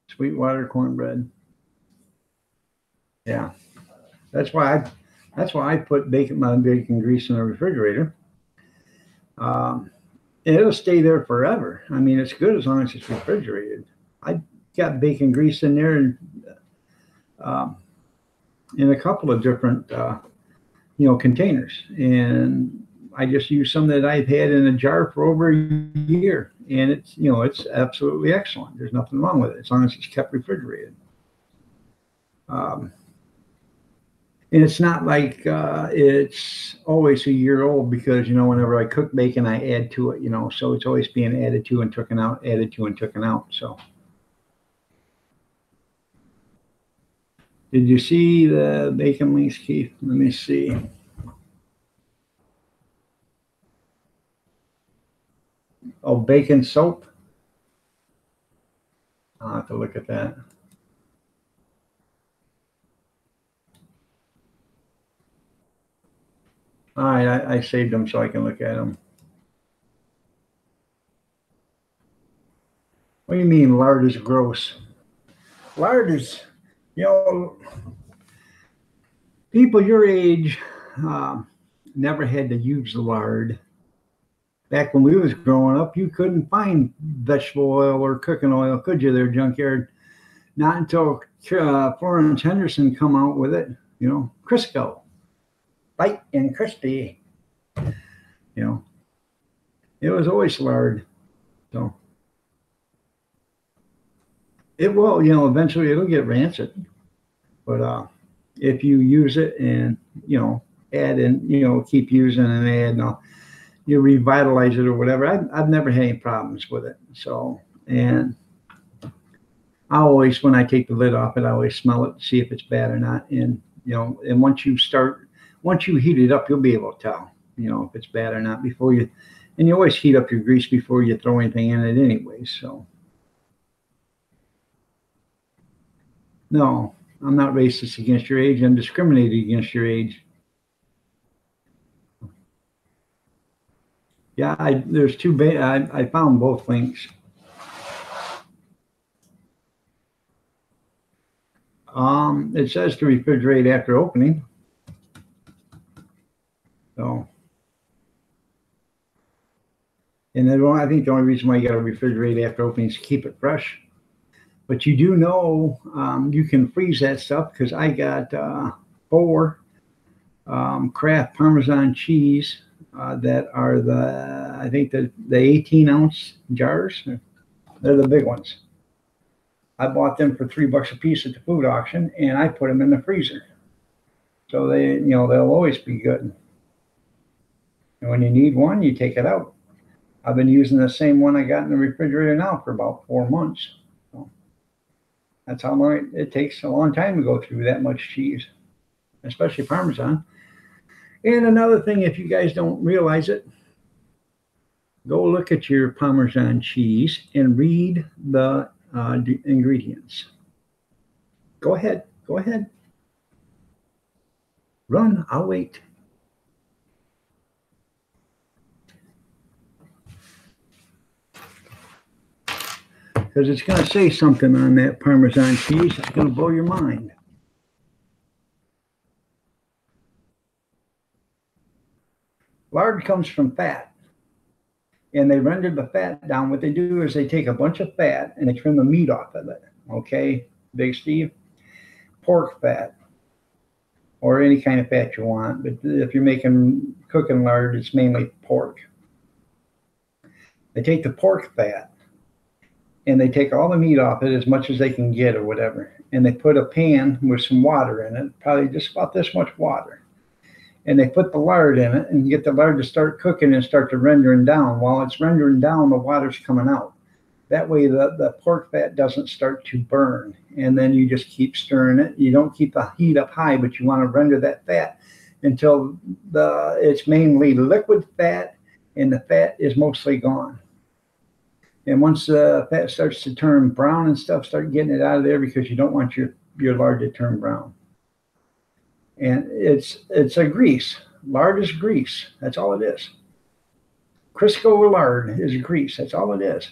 Sweetwater cornbread. Yeah, that's why I put my bacon grease in the refrigerator. It'll stay there forever. I mean, it's good as long as it's refrigerated. I got bacon grease in there, and in a couple of different containers, and I just use some that I've had in a jar for over a year, and it's absolutely excellent. There's nothing wrong with it as long as it's kept refrigerated. And it's not like it's always a year old, because whenever I cook bacon, I add to it, so it's always being added to and taken out, added to and taken out. So, did you see the bacon links, Keith? Let me see. Oh, bacon soap. I'll have to look at that. All right, I saved them so I can look at them. What do you mean lard is gross? Lard is, people your age never had to use the lard. Back when we was growing up, you couldn't find vegetable oil or cooking oil, could you, there, Junkyard? Not until Florence Henderson come out with it, Crisco. Light and crispy. It was always lard. So it will, eventually it'll get rancid. But if you use it and, add in, keep using and add, you revitalize it or whatever, I've never had any problems with it. So, and I always, when I take the lid off it, I always smell it to see if it's bad or not. And, and once you heat it up, you'll be able to tell, if it's bad or not and you always heat up your grease before you throw anything in it anyways. So, no, I'm not racist against your age. I'm discriminating against your age. Yeah, there's two. I found both links. It says to refrigerate after opening. So, and then I think the only reason why you got to refrigerate after opening is to keep it fresh. But you do know you can freeze that stuff, because I got 4 Kraft Parmesan cheese that are I think the 18-ounce jars. They're the big ones. I bought them for $3 a piece at the food auction, and I put them in the freezer. So they'll always be good. And when you need one, you take it out. I've been using the same one I got in the refrigerator now for about 4 months. So that's how long it takes. A long time to go through that much cheese, especially Parmesan. And another thing, if you guys don't realize it, go look at your Parmesan cheese and read the ingredients. Go ahead. Go ahead. Run. I'll wait. Because it's going to say something on that Parmesan cheese. It's going to blow your mind. Lard comes from fat, and they render the fat down. What they do is they take a bunch of fat and they trim the meat off of it. Okay, Big Steve? Pork fat, or any kind of fat you want. But if you're cooking lard, it's mainly pork. They take the pork fat and they take all the meat off it, as much as they can get or whatever. And they put a pan with some water in it, probably just about this much water. And they put the lard in it and get the lard to start cooking and start to rendering down. While it's rendering down, the water's coming out. That way the pork fat doesn't start to burn. And then you just keep stirring it. You don't keep the heat up high, but you want to render that fat until it's mainly liquid fat and the fat is mostly gone. And once the fat starts to turn brown and stuff, start getting it out of there, because you don't want your lard to turn brown. And it's a grease. Lard is grease. That's all it is. Crisco lard is grease. That's all it is.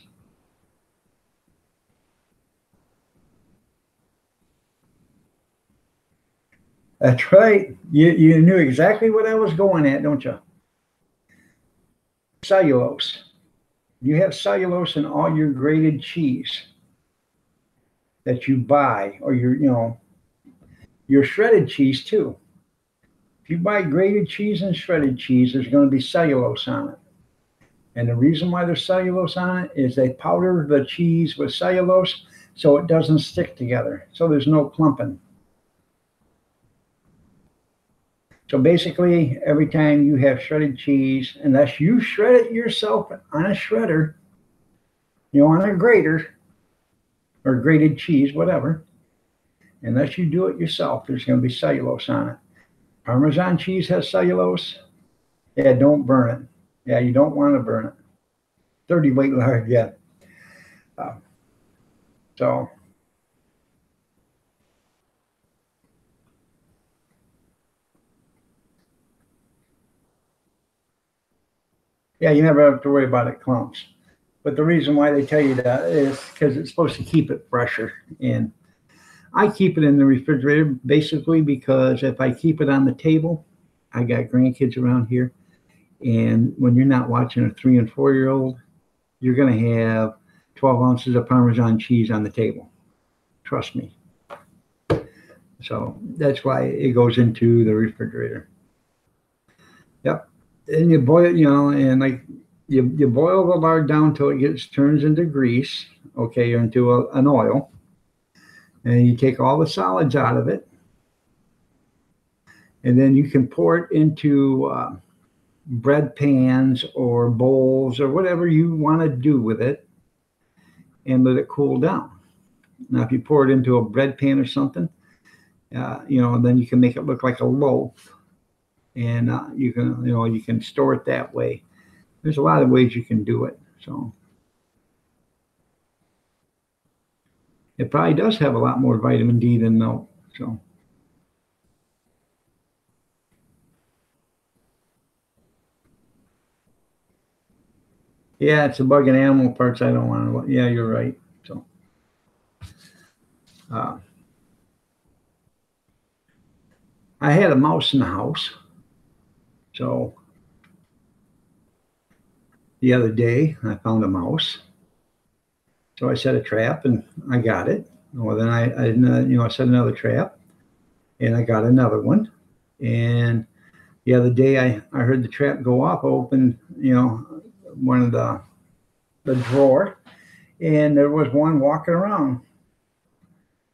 That's right. You knew exactly what I was going at, don't you? Cellulose. You have cellulose in all your grated cheese that you buy, or your shredded cheese too. If you buy grated cheese and shredded cheese, there's going to be cellulose on it. And the reason why there's cellulose on it is they powder the cheese with cellulose so it doesn't stick together. So there's no clumping. So basically, every time you have shredded cheese, unless you shred it yourself on a shredder, on a grater, or grated cheese, whatever, unless you do it yourself, there's going to be cellulose on it. Parmesan cheese has cellulose. Yeah, don't burn it. Yeah, you don't want to burn it. 30 weight lard, yeah. So yeah, you never have to worry about it clumps. But the reason why they tell you that is because it's supposed to keep it fresher. And I keep it in the refrigerator basically because if I keep it on the table, I got grandkids around here. And when you're not watching a 3 and 4-year-old, you're going to have 12 ounces of Parmesan cheese on the table. Trust me. So that's why it goes into the refrigerator. Yep. And you boil it, and like you boil the lard down till it turns into grease, okay, or into an oil. And you take all the solids out of it. And then you can pour it into bread pans or bowls or whatever you want to do with it, and let it cool down. Now, if you pour it into a bread pan or something, then you can make it look like a loaf, and you can store it that way. There's a lot of ways you can do it. So it probably does have a lot more vitamin D than milk. So. Yeah, it's the bug and animal parts I don't want to. Yeah, you're right. So, I had a mouse in the house. So the other day I found a mouse. So I set a trap and I got it. Well, then I set another trap and I got another one. And the other day I heard the trap go off. I opened, one of the drawer, and there was one walking around.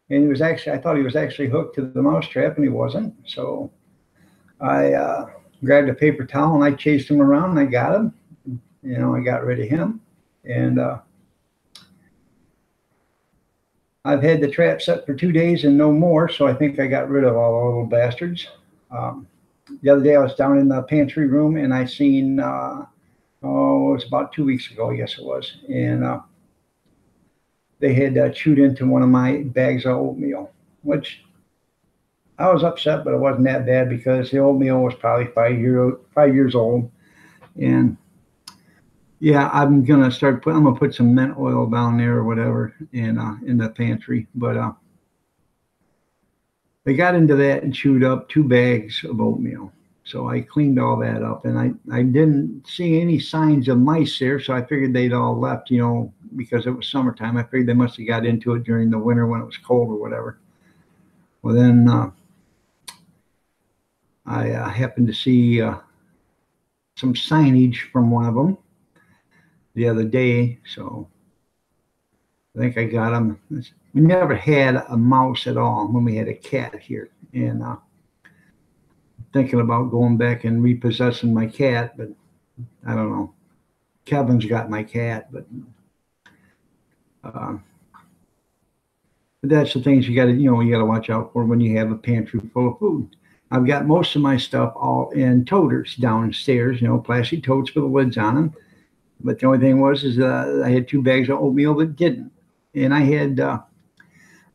And I thought he was actually hooked to the mouse trap, and he wasn't. So I grabbed a paper towel and I chased him around and I got him. I got rid of him. And I've had the trap set for 2 days and no more, so I think I got rid of all the little bastards. The other day I was down in the pantry room and I seen, it was about 2 weeks ago, I guess it was, and they had chewed into one of my bags of oatmeal, which I was upset, but it wasn't that bad because the oatmeal was probably 5 years old. And yeah, I'm gonna put some mint oil down there or whatever in the pantry. But they got into that and chewed up 2 bags of oatmeal. So I cleaned all that up, and I didn't see any signs of mice there. So I figured they'd all left, because it was summertime. I figured they must have got into it during the winter when it was cold or whatever. Well, then I happened to see some signage from one of them the other day, so I think I got them. We never had a mouse at all when we had a cat here, and thinking about going back and repossessing my cat, but I don't know. Kevin's got my cat, but that's the things you got to watch out for when you have a pantry full of food. I've got most of my stuff all in toters downstairs, plastic totes with the lids on them. But the only thing is I had 2 bags of oatmeal that didn't. And I had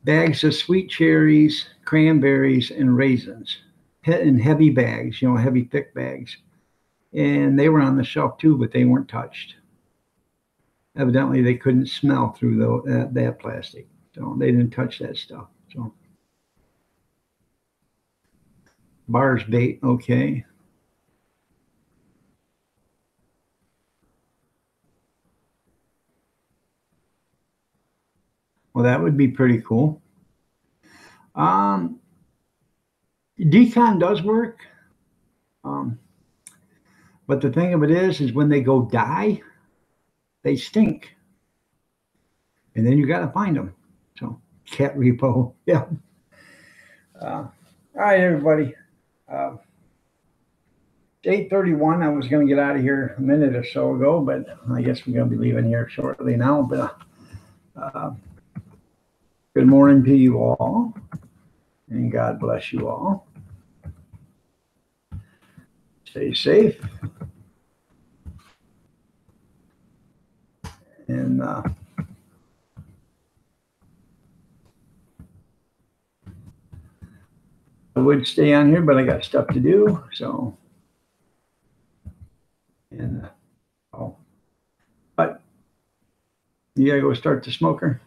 bags of sweet cherries, cranberries, and raisins in heavy bags, heavy, thick bags. And they were on the shelf too, but they weren't touched. Evidently, they couldn't smell through that plastic. So they didn't touch that stuff. So bars bait, okay. Well, that would be pretty cool. Decon does work. But the thing of it is when they go die, they stink. And then you got to find them. So cat repo, yeah. All right, everybody. It's 8:31. I was going to get out of here a minute or so ago, but I guess we're going to be leaving here shortly now. But good morning to you all, and God bless you all. Stay safe. And I would stay on here, but I got stuff to do. So, and but you gotta go start the smoker.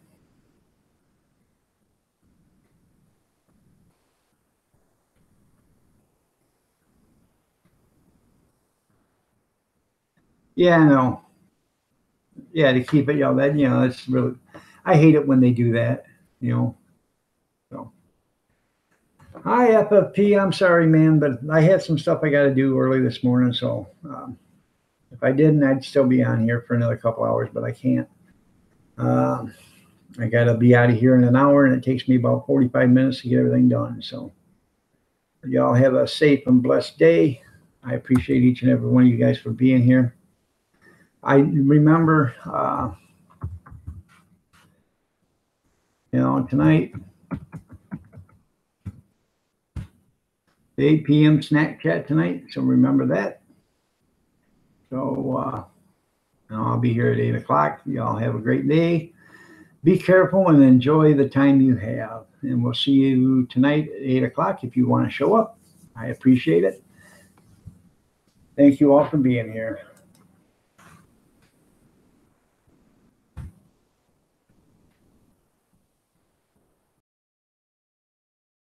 Yeah, I know. Yeah, to keep it, that's really, I hate it when they do that, So, hi, FFP, I'm sorry, man, but I had some stuff I got to do early this morning. So, if I didn't, I'd still be on here for another couple hours, but I can't. I got to be out of here in an hour, and it takes me about 45 minutes to get everything done. So, y'all have a safe and blessed day. I appreciate each and every one of you guys for being here. I remember, tonight, the 8 p.m. snack chat tonight. So remember that. So I'll be here at 8 o'clock. Y'all have a great day. Be careful and enjoy the time you have. And we'll see you tonight at 8 o'clock if you want to show up. I appreciate it. Thank you all for being here.